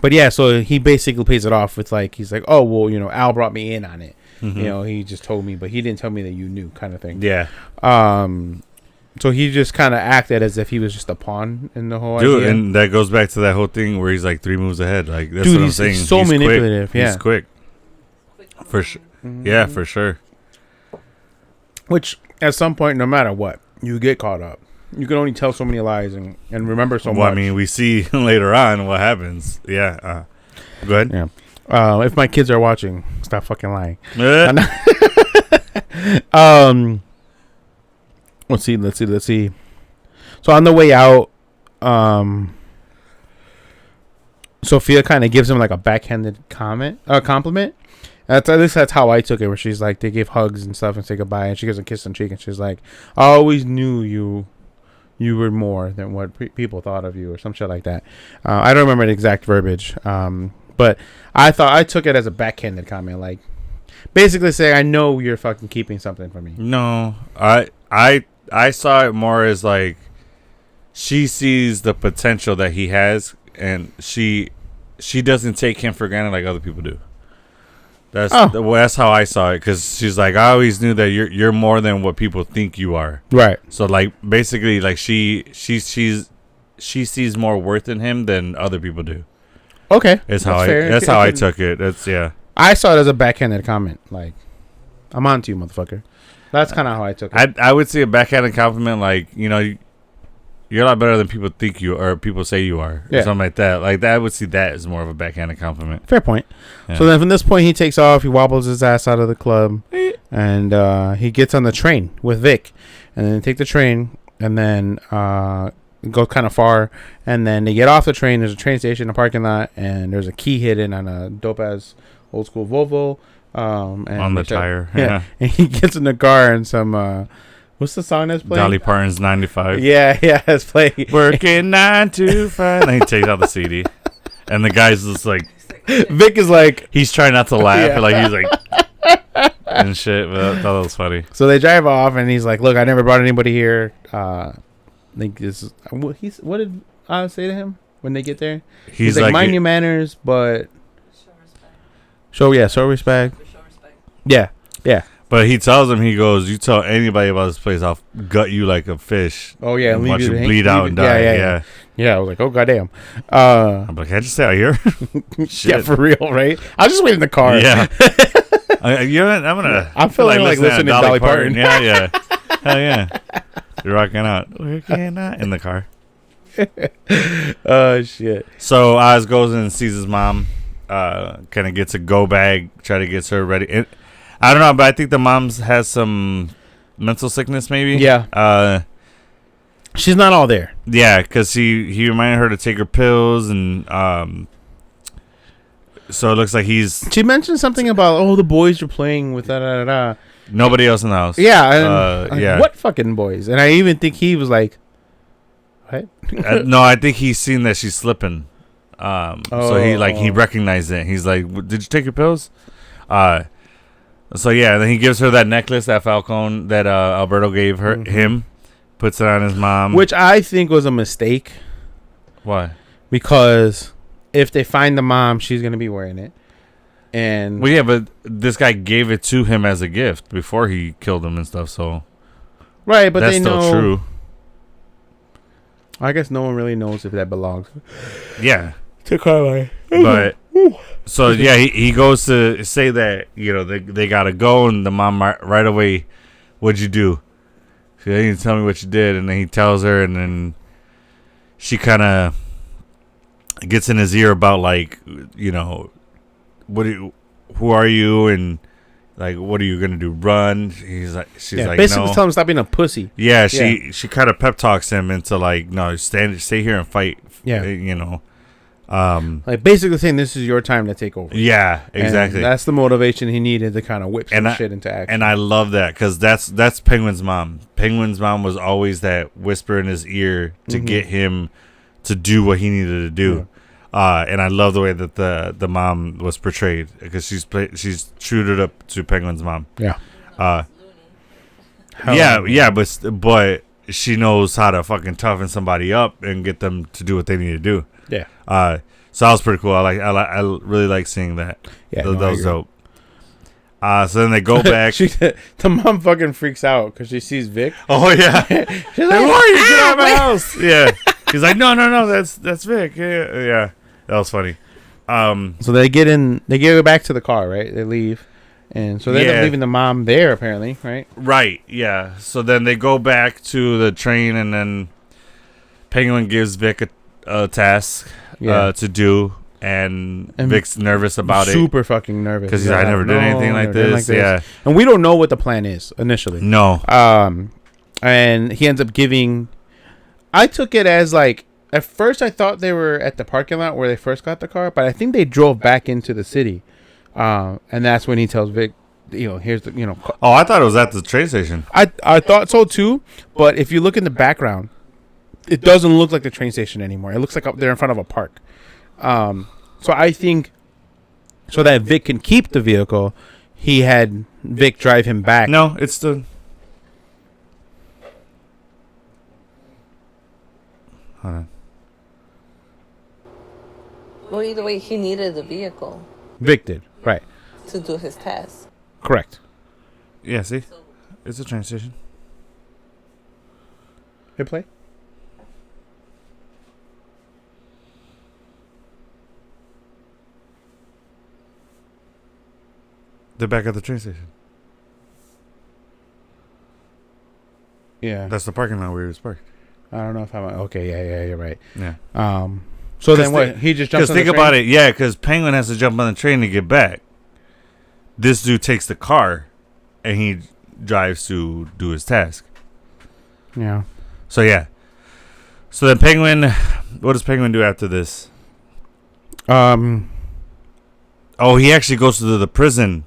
But yeah, so he basically pays it off with like he's like, oh well, Al brought me in on it. Mm-hmm. He just told me, but he didn't tell me that you knew, kind of thing. Yeah. So he just kind of acted as if he was just a pawn in the whole idea. Dude, and that goes back to that whole thing where he's like 3 moves ahead. Like that's what I'm saying. He's so manipulative. Quick. Yeah, he's quick. For sure. Mm-hmm. Yeah, for sure. Which at some point, no matter what, you get caught up. You can only tell so many lies and remember so much. I mean, we see later on what happens. Yeah. Go ahead. Yeah. If my kids are watching, stop fucking lying. Let's see. So on the way out, Sophia kind of gives him like a backhanded compliment. At least that's how I took it. Where she's like, they give hugs and stuff and say goodbye, and she gives a kiss on the cheek, and she's like, I always knew you were more than what people thought of you, or some shit like that. I don't remember the exact verbiage, but I took it as a backhanded comment, like basically saying, I know you're fucking keeping something from me. No, I saw it more as like she sees the potential that he has, and she doesn't take him for granted like other people do. That's how I saw it, because she's like, I always knew that you're more than what people think you are. Right. So like basically like she sees more worth in him than other people do. Okay. That's how I took it. That's I saw it as a backhanded comment, like, I'm on to you, motherfucker. That's kind of how I took it. I would say a backhanded compliment, like, you're a lot better than people think you or people say you are, or something like that. Like that, I would see that as more of a backhanded compliment. Fair point. Yeah. So then from this point, he takes off. He wobbles his ass out of the club, and he gets on the train with Vic, and then they take the train, and then go kind of far, and then they get off the train. There's a train station, a parking lot, and there's a key hidden on a dope ass old school Volvo. And on the tire. Yeah. And he gets in the car and some what's the song that's playing? Dolly Parton's 95. Yeah, it's playing. Working 9 to 5. And he takes out the CD. And the guy's just like, Vic is like, he's trying not to laugh. Yeah. Like he's like and shit. But I thought that was funny. So they drive off and he's like, look, I never brought anybody here. What did I say to him when they get there? He's like mind your manners, but show respect. Yeah. But he tells him, he goes, you tell anybody about this place, I'll gut you like a fish. Oh, yeah. And watch you bleed out and die. Yeah, I was like, oh, goddamn. I'm like, can I just stay out here? Yeah, for real, right? I'll just wait in the car. Yeah. I'm feeling like listening to Dolly Parton. Yeah. Hell yeah. You're rocking out. Working out in the car. Oh shit. So Oz goes in and sees his mom. Kind of gets a go bag, try to get her ready. I don't know, but I think the mom's has some mental sickness, maybe. Yeah. She's not all there. Yeah, because he reminded her to take her pills, and so it looks like She mentioned something about the boys you're playing with. Nobody else in the house. Yeah. Yeah. What fucking boys? And I even think he was like, what? No, I think he's seen that she's slipping. So he recognized it. He's like, "Did you take your pills?" So yeah, then he gives her that necklace, that Falcon that Alberto gave him, puts it on his mom, which I think was a mistake. Why? Because if they find the mom, she's gonna be wearing it. And well, yeah, but this guy gave it to him as a gift before he killed him and stuff. So right, but that's they still know, true. I guess no one really knows if that belongs. Yeah, to Carly. But so yeah, he goes to say that they gotta go, and the mom right away, what'd you do? She didn't tell me what you did, and then he tells her, and then she kind of gets in his ear about who are you, and like what are you gonna do? Run? She's like basically no. tell him stop being a pussy. Yeah, she kind of pep talks him into like, no, stay here and fight. Yeah, like basically saying this is your time to take over. Yeah, exactly. And that's the motivation he needed to kind of whip some shit into action. And I love that because that's Penguin's mom. Penguin's mom was always that whisper in his ear to get him to do what he needed to do. And I love the way that the mom was portrayed because she's true up to Penguin's mom. Yeah. But she knows how to fucking toughen somebody up and get them to do what they need to do. Yeah. So that was pretty cool. I really like seeing that. Yeah. That was dope. So then they go back. The mom fucking freaks out because she sees Vic. Oh yeah. She's like, "Who are you? Get out of my house!" Yeah. He's like, "No, that's Vic." Yeah. That was funny. So they go back to the car, right? They leave. And so they end up leaving the mom there, apparently, right? Right, yeah. So then they go back to the train, and then Penguin gives Vic a task to do, and Vic's nervous about it. Super fucking nervous. Because I never did anything like this. Yeah. And we don't know what the plan is, initially. No. And he ends up giving... I took it as, like... At first, I thought they were at the parking lot where they first got the car, but I think they drove back into the city, and that's when he tells Vic, here's the, Oh, I thought it was at the train station. I thought so too, but if you look in the background, it doesn't look like the train station anymore. It looks like they're in front of a park. So I think, so that Vic can keep the vehicle, he had Vic drive him back. No, it's the. Hold on. Well, either way, he needed the vehicle. Vic did, right. To do his task. Correct. Yeah, see? It's a train station. Hit play. They're back at the train station. Yeah. That's the parking lot where he was parked. I don't know if I'm... Okay, yeah, you're right. Yeah. So then what? He just jumps on the train? Because think about it. Yeah, because Penguin has to jump on the train to get back. This dude takes the car, and he drives to do his task. Yeah. So, yeah. So then Penguin... What does Penguin do after this? Oh, he actually goes to the prison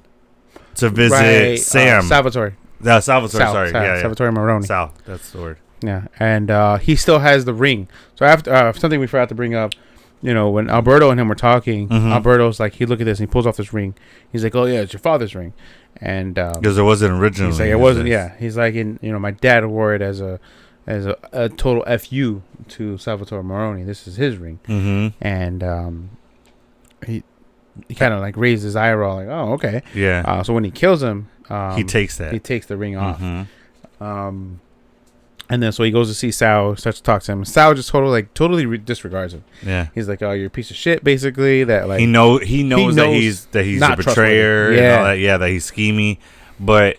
to visit Sam. Salvatore. Sorry. Yeah. Salvatore Maroni. Sal, that's the word. Yeah, and he still has the ring. So after something we forgot to bring up, when Alberto and him were talking, Alberto's like, he look at this and he pulls off this ring. He's like, "Oh yeah, it's your father's ring," and because it wasn't originally. He's like, "It wasn't." Yeah, he's like, my dad wore it as a total fu to Salvatore Maroni. This is his ring, and he kind of like raised his eyebrow, like, "Oh, okay." Yeah. So when he kills him, he takes that. He takes the ring off. And then so he goes to see Sal, starts to talk to him. Sal just totally disregards him. Yeah. He's like, "Oh, you're a piece of shit," basically. That like he knows that he's a betrayer. Yeah. And all that. Yeah, that he's schemy. But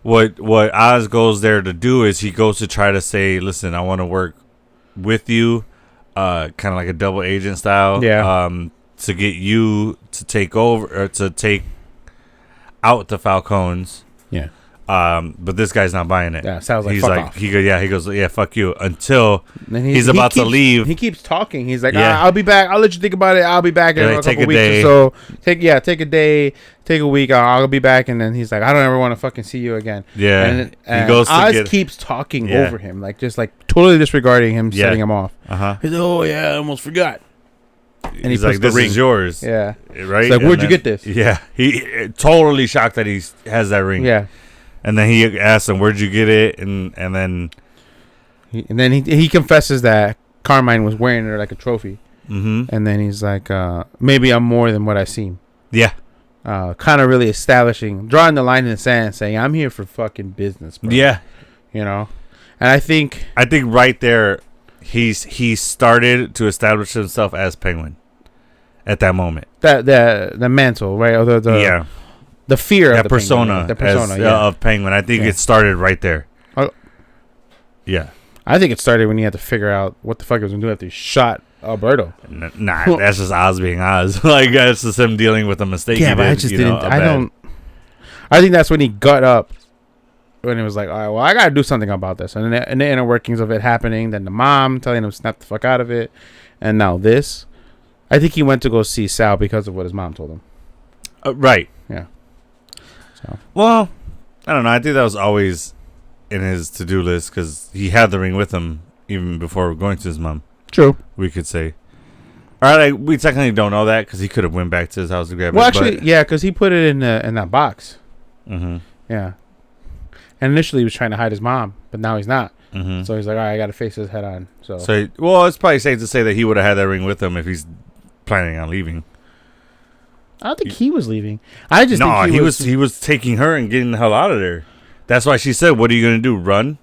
what Oz goes there to do is he goes to try to say, listen, I want to work with you, kind of like a double agent style. Yeah. To get you to take over or to take out the Falcones. Yeah. But this guy's not buying it. Yeah, sounds like he's fuck like off. He goes, yeah, fuck you. Until Then he's about to leave. He keeps talking. He's like, Yeah. I'll be back. I'll let you think about it. I'll be back in Yeah, a like, couple take a weeks day. or so. Take a day, take a week. I'll be back. And then he's like, I don't ever want to fucking see you again. Yeah. And He goes to Oz get- keeps talking Yeah. over him, like just like totally disregarding him, Yeah. setting him off. He's like, oh yeah, I almost forgot. And He's he like, puts the this ring. is yours. Yeah. Right? He's like, And where'd you then- get this? Yeah. He totally shocked that he has that ring. Yeah. And then he asks him, where'd you get it? And then... He confesses that Carmine was wearing her like a trophy. Mm-hmm. And then he's like, maybe I'm more than what I seem. Yeah. Kind of really drawing the line in the sand, saying, I'm here for fucking business, bro. Yeah. You know? And I think right there, he started to establish himself as Penguin at that moment. that the mantle, right? Or the fear of That the persona, Penguin, the persona as, yeah. of Penguin. I think Yeah. it started right there. Oh. Yeah. I think it started when he had to figure out what the fuck he was going to do after he shot Alberto. Nah, that's just Oz being Oz. Like, that's just him dealing with a mistake. Yeah, he but did, I just didn't. I don't. I think that's when he got up. When he was like, all right, well, I got to do something about this. And then the inner workings of it happening, then the mom telling him snap the fuck out of it. And now this. I think he went to go see Sal because of what his mom told him. Right. Yeah. So. Well, I don't know. I think that was always in his to-do list because he had the ring with him even before going to his mom. True. We could say. All right, we technically don't know that because he could have went back to his house to grab it. Well, actually, yeah, because he put it in that box. Mm-hmm. Yeah. And initially he was trying to hide his mom, but now he's not. Mm-hmm. So he's like, all right, I got to face this head on. So it's probably safe to say that he would have had that ring with him if he's planning on leaving. I don't think he was leaving. I just think he was taking her and getting the hell out of there. That's why she said, "What are you gonna do? Run?"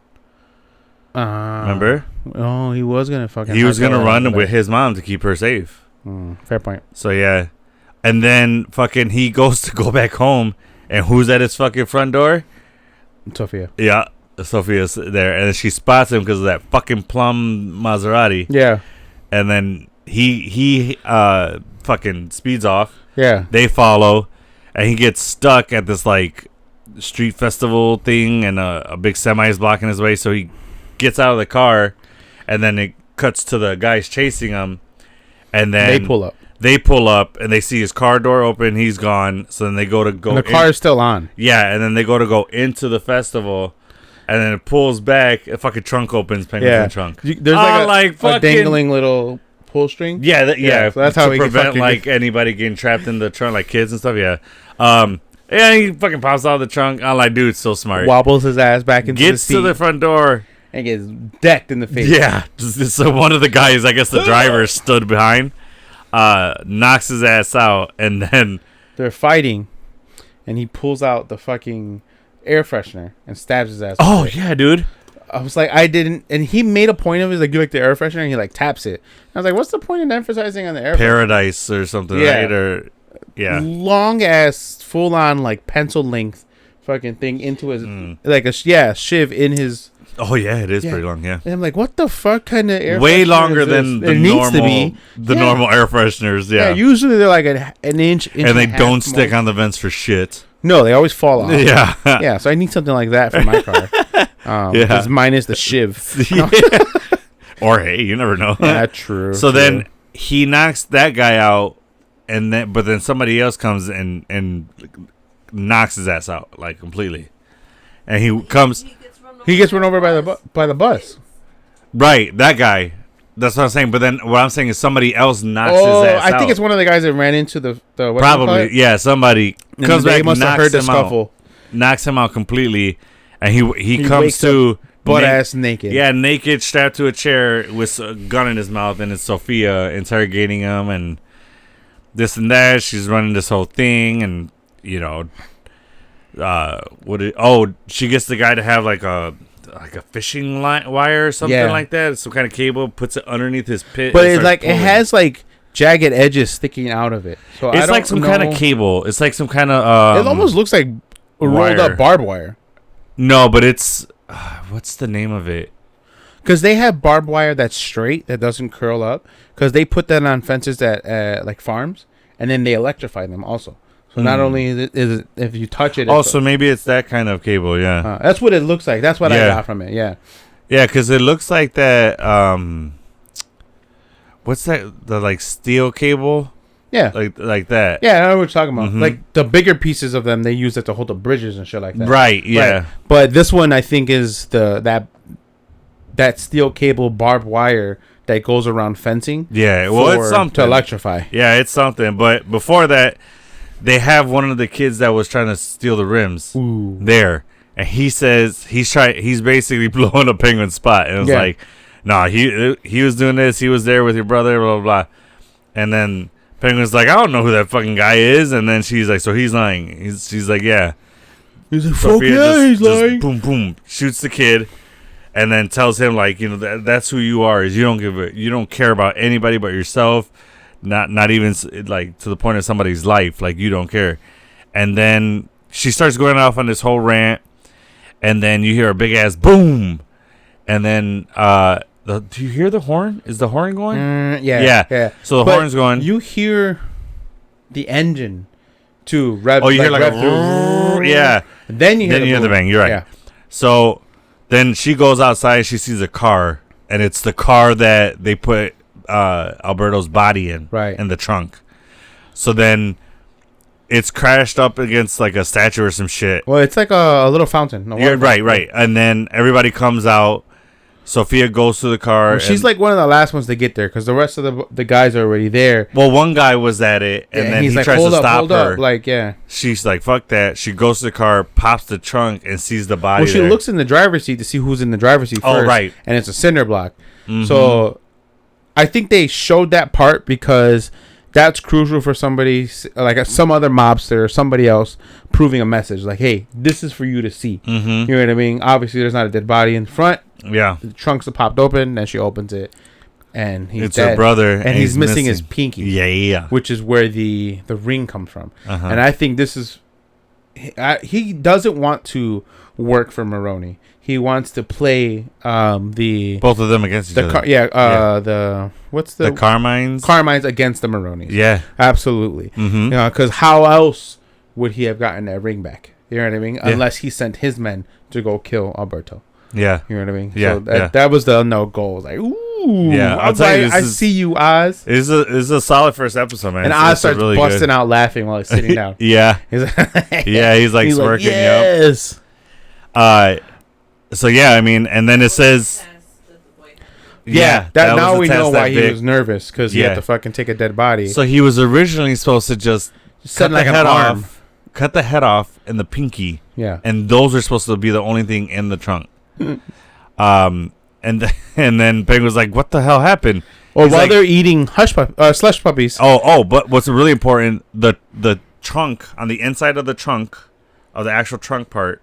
Remember? Oh, he was gonna fucking. He was gonna run with his mom to keep her safe. Fair point. So yeah, and then fucking he goes to go back home, and who's at his fucking front door? Sophia. Yeah, Sophia's there, and she spots him because of that fucking plum Maserati. Yeah. And then he fucking speeds off. Yeah. They follow, and he gets stuck at this like street festival thing, and a big semi is blocking his way. So he gets out of the car, and then it cuts to the guys chasing him, and then they pull up. They pull up, and they see his car door open. He's gone. So then they go. And the car is still on. Yeah, and then they go into the festival, and then it pulls back. A fucking trunk opens. Penguin's in the trunk. There's a dangling little pull string. Yeah, yeah. So that's how to we prevent like anybody getting trapped in the trunk, like kids and stuff. Yeah. Yeah, he fucking pops out of the trunk. I'm like, dude, it's so smart. Wobbles his ass back into Gets the seat. to the front door. And gets decked in the face. Yeah. So one of the guys, I guess the driver, stood behind, knocks his ass out, and then they're fighting, and he pulls out the fucking air freshener and stabs his ass. Oh, yeah, dude. I was like, I didn't, and he made a point of it, like, you like the air freshener, and he like taps it. I was like, what's the point in emphasizing on the air Paradise or something, Yeah. right? Or yeah, long ass, full on like pencil length fucking thing into his like a shiv in his. Oh yeah, it is Yeah. pretty long. Yeah, And I'm like, what the fuck kind of air? way freshener longer is than this? the It needs to be. normal air fresheners. Yeah, Usually they're like an inch and they a half don't stick more. on the vents for shit. No, they always fall off. Yeah, Yeah, so I need something like that for my car. Yeah. Because mine is the shiv. Yeah. Or hey, you never know. Yeah, true. So true. then he knocks that guy out, and then somebody else comes and knocks his ass out like completely, and he comes. He gets run over by the bus. Right, that guy. That's what I'm saying. But then what I'm saying is somebody else knocks his ass out. I think it's one of the guys that ran into the what do you call Probably, it? yeah. Somebody And comes they back, must have knocks heard the him scuffle. knocks him out completely, and he comes wakes to Butt ass naked. Yeah, naked, strapped to a chair with a gun in his mouth, and it's Sophia interrogating him and this and that. She's running this whole thing, and you know, she gets the guy to have like a fishing wire or something like that, some kind of cable, puts it underneath his pit. But it's like pulling. It has like jagged edges sticking out of it. So it's like some kind of cable. It's like some kind of it almost looks like rolled up barbed wire. No, but it's what's the name of it? Because they have barbed wire that's straight, that doesn't curl up. Because they put that on fences at like farms, and then they electrify them also. So not only is it, if you touch it. Oh, so maybe it's that kind of cable, yeah. That's what it looks like. That's what I got from it, yeah. Yeah, because it looks like that. What's that? The like steel cable? Yeah. Like that. Yeah, I know what you're talking about. Mm-hmm. Like the bigger pieces of them, they use it to hold the bridges and shit like that. Right, yeah. Right. But this one, I think, is that steel cable barbed wire that goes around fencing. Yeah, well, it's something. To electrify. Yeah, it's something. But before that, they have one of the kids that was trying to steal the rims there. And he says he's basically blowing a penguin's spot. And it was like, nah, he was doing this. He was there with your brother, blah, blah, blah. And then Penguin's like, I don't know who that fucking guy is. And then she's like, so he's lying. She's like, yeah. He's like, fuck yeah, he's lying. Boom, boom. Shoots the kid. And then tells him, like, you know, that's who you are. Is you don't care about anybody but yourself. Not even like to the point of somebody's life. Like, you don't care. And then she starts going off on this whole rant. And then you hear a big ass boom. And then do you hear the horn? Is the horn going? Yeah. So the horn's going. You hear the engine to rev. Oh, you hear like a yeah. And then you hear the bang. You're right. Yeah. So then she goes outside. She sees a car, and it's the car that they put Alberto's body in, right, in the trunk. So then it's crashed up against like a statue or some shit. Well, it's like a little fountain. Right. And then everybody comes out. Sophia goes to the car. Well, she's like one of the last ones to get there because the rest of the guys are already there. Well, one guy was at it, and then he like, tries to stop her. Like, yeah. She's like, fuck that. She goes to the car, pops the trunk, and sees the body. Well, she looks in the driver's seat to see who's in the driver's seat first. Oh, right. And it's a cinder block. Mm-hmm. So I think they showed that part because that's crucial for somebody, like some other mobster or somebody else proving a message. Like, hey, this is for you to see. Mm-hmm. You know what I mean? Obviously, there's not a dead body in front. Yeah. The trunks are popped open, then she opens it, and he's it's dead. her brother, and he's missing his pinky. Yeah. Which is where the ring comes from. Uh-huh. And I think this is... he doesn't want to work for Maroni. He wants to play the... both of them against each other. The... What's the... The Carmines? Carmines against the Maronis. Yeah. Absolutely. Mm-hmm. You know, because how else would he have gotten that ring back? You know what I mean? Yeah. Unless he sent his men to go kill Alberto. Yeah. You know what I mean? Yeah. So that was the no goal. Like, ooh. Yeah. I'll tell you, I see you, Oz. It's a solid first episode, man. And Oz starts really busting out laughing while he's sitting down. Yeah. He's like he's smirking. Like, yes. Yep. So yeah, I mean, and then it says. Yeah, that now we know why he was nervous because he had to fucking take a dead body. So he was originally supposed to just cut like the head an arm. off, cut the head off, and the pinky. Yeah, and those are supposed to be the only thing in the trunk. And then Peg was like, "What the hell happened?" Or while they're eating slush puppies. But what's really important, the trunk on the inside of the trunk, of the actual trunk part,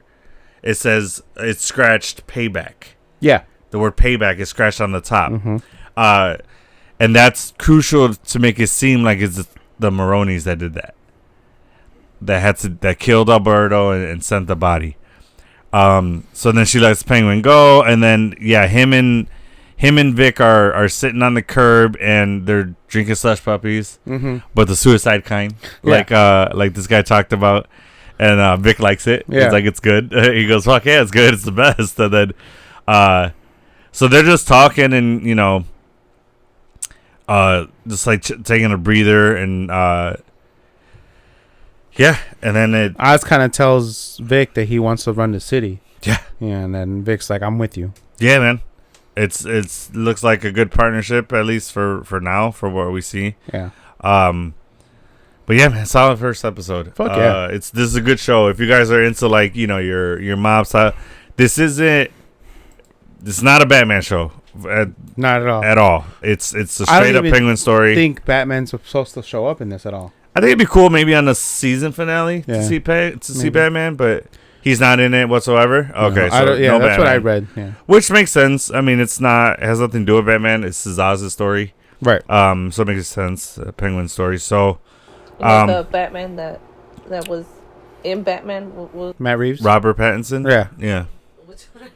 it says it's scratched payback. Yeah. The word payback is scratched on the top. Mm-hmm. And that's crucial to make it seem like it's the Maronis that did that. That killed Alberto and sent the body. So then she lets Penguin go, and then him and Vic are sitting on the curb and they're drinking slush puppies, but the suicide kind, like this guy talked about, and Vic likes it. Yeah. He's like, it's good. He goes, fuck yeah, it's good. It's the best. And then, so they're just talking and just like taking a breather and and then Oz kind of tells Vic that he wants to run the city. Yeah, and then Vic's like, I'm with you. Yeah, man. It's looks like a good partnership, at least for now, for what we see. Yeah. But yeah, man, solid first episode. Fuck yeah. This is a good show. If you guys are into like, your mob style, it's not a Batman show. Not at all. At all. It's a straight up Penguin story. I think Batman's supposed to show up in this at all. I think it'd be cool maybe on the season finale to see Batman, but he's not in it whatsoever. Okay, so that's Batman. what I read. Yeah, which makes sense. I mean, it has nothing to do with Batman. It's Oz's story, right? So it makes sense. Penguin story. So, the Batman that was in Batman? Matt Reeves. Robert Pattinson. Yeah. Which one?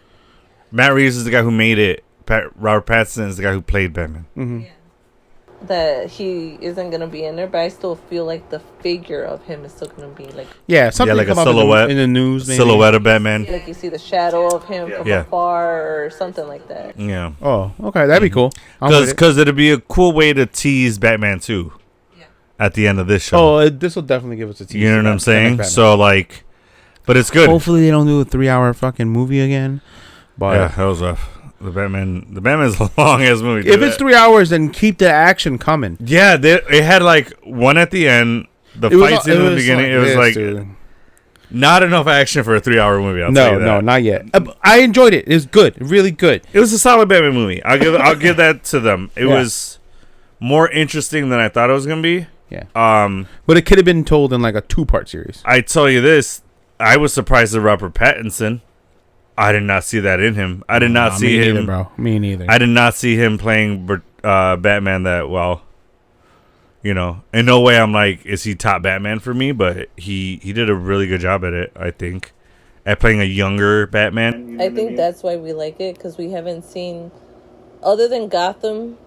Matt Reeves is the guy who made it. Robert Pattinson is the guy who played Batman. Mm-hmm. Yeah. That he isn't gonna be in there, but I still feel like the figure of him is still gonna be like. Yeah, something like a come up silhouette in the news. Maybe. Silhouette of Batman. Like you see the shadow of him from afar or something like that. Yeah. Oh, okay, that'd be cool. Because it'd be a cool way to tease Batman too. Yeah. At the end of this show. Oh, this will definitely give us a tease. You know what I'm saying? So like, but it's good. Hopefully they don't do a 3-hour fucking movie again. But yeah, that was rough. The Batman's a long ass movie. If it's 3 hours, then keep the action coming. Yeah, it had like one at the end. The fight scene in the beginning. It was like not enough action for a 3-hour movie. No, not yet. I enjoyed it. It was good, really good. It was a solid Batman movie. I'll give that to them. It was more interesting than I thought it was gonna be. Yeah. But it could have been told in like a 2-part series. I tell you this, I was surprised at Robert Pattinson. I did not see that in him. I did not see him, neither, bro. Me neither. I did not see him playing Batman that well. You know, in no way I'm like, is he top Batman for me? But he did a really good job at it. I think at playing a younger Batman. I think that's why we like it, because we haven't seen, other than Gotham,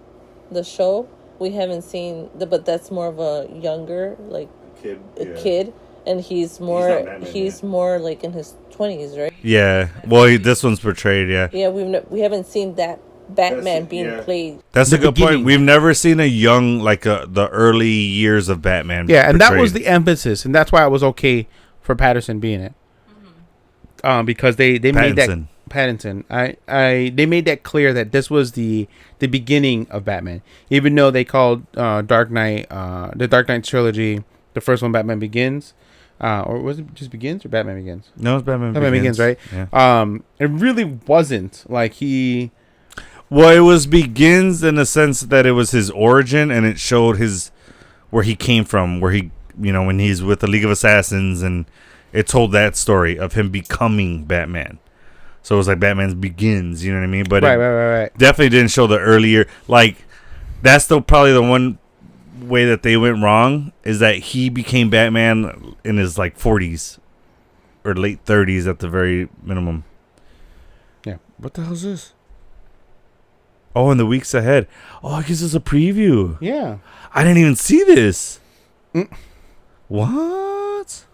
the show, we haven't seen but that's more of a younger like kid. And he's more more like in his 20s, right? Yeah. Well, this one's portrayed. Yeah. Yeah, we haven't seen that Batman being played. That's a good point. We've never seen a young the early years of Batman. Yeah, and that was the emphasis, and that's why it was okay for Patterson being it. Because they made that Pattinson. They made that clear that this was the beginning of Batman, even though they called Dark Knight the Dark Knight trilogy the first one Batman Begins. Or was it just Begins or Batman Begins? No, it's Batman Begins, right? Yeah. It really wasn't like he. Well, it was Begins in the sense that it was his origin, and it showed where he came from, where he, when he's with the League of Assassins, and it told that story of him becoming Batman. So it was like Batman's Begins, you know what I mean? But right. Definitely didn't show the earlier, like, that's probably the one way that they went wrong, is that he became Batman in his like 40s or late 30s at the very minimum. Yeah. What the hell is this? Oh, in the weeks ahead. Oh, I guess it's a preview. Yeah. I didn't even see this. What?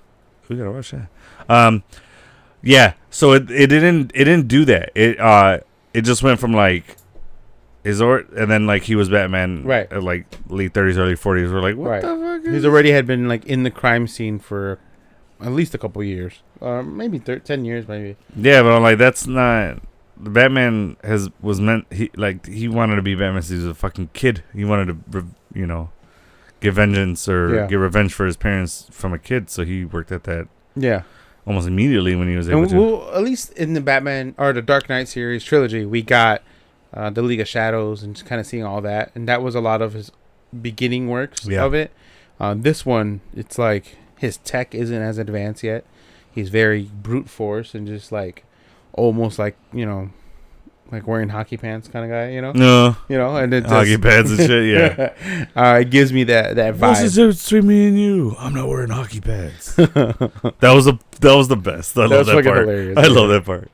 We gotta watch that. Yeah. So it didn't do that. It just went from like and then like he was Batman, right? At like late 30s, early 40s. We're like, what the fuck? He's already had been like in the crime scene for at least a couple years, maybe 10 years, maybe. Yeah, but I'm like, that's not. The Batman was meant. He wanted to be Batman since he was a fucking kid. He wanted to, get vengeance or get revenge for his parents from a kid. So he worked at that. Yeah. Almost immediately when he was able to. Well, at least in the Batman or the Dark Knight series trilogy, we got the League of Shadows and just kind of seeing all that, and that was a lot of his beginning works of it. This one, it's like his tech isn't as advanced yet. He's very brute force and just like almost like like wearing hockey pants kind of guy. No, and it's hockey pants and shit. Yeah, it gives me that vibe. What's the difference between me and you? I'm not wearing hockey pants. that was the best. I love that part. Hilarious. I love that part.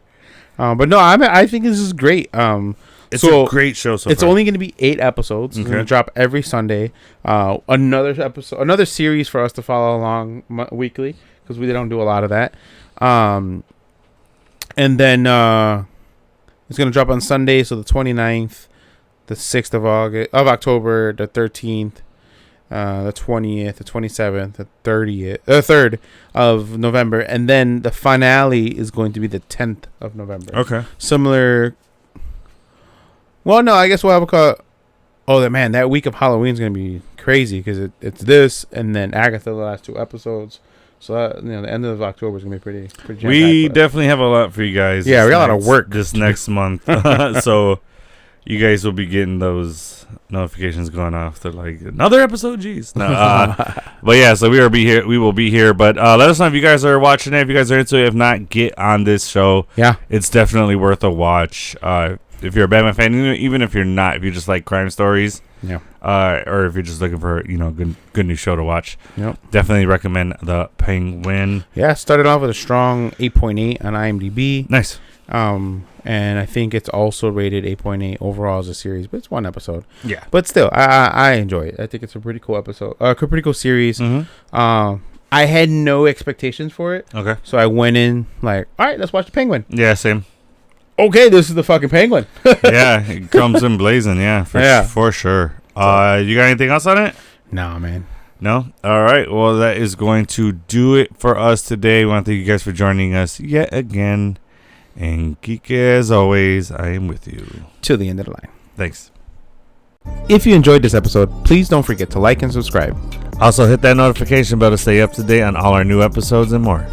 But no, I think this is great. It's a great show so It's far. only going to be 8 episodes. It's going to drop every Sunday. Another series for us to follow along weekly, because we don't do a lot of that. And then it's going to drop on Sunday, so the 29th, the 6th of October, the 13th, the 20th, the 27th, the 3rd of November, and then the finale is going to be the 10th of November. Okay. Similar. Well, no, I guess we'll have a call. Oh, that week of Halloween is going to be crazy, because it's this and then Agatha, the last 2 episodes. So the end of October is going to be pretty. We definitely have a lot for you guys. Yeah, we got a lot of work this next month. So you guys will be getting those notifications going off. They're like, another episode, jeez. No, but yeah, so we will be here. But let us know if you guys are watching it, if you guys are into it. If not, get on this show. Yeah, it's definitely worth a watch. if you're a Batman fan, even if you're not, if you just like crime stories, Yeah. Or if you're just looking for good new show to watch, Yep. definitely recommend The Penguin. Yeah, started off with a strong 8.8 on IMDb. Nice. And I think it's also rated 8.8 overall as a series, but it's one episode. Yeah. But still, I enjoy it. I think it's a pretty cool episode. Pretty cool series. Mm-hmm. I had no expectations for it. Okay. So I went in like, all right, let's watch the Penguin. Yeah, same. Okay, this is the fucking Penguin. Yeah, it comes in blazing. Yeah, for sure. You got anything else on it? Nah, man. No? All right. Well, that is going to do it for us today. We want to thank you guys for joining us yet again. And Kike, as always, I am with you. Till the end of the line. Thanks. If you enjoyed this episode, please don't forget to like and subscribe. Also, hit that notification bell to stay up to date on all our new episodes and more.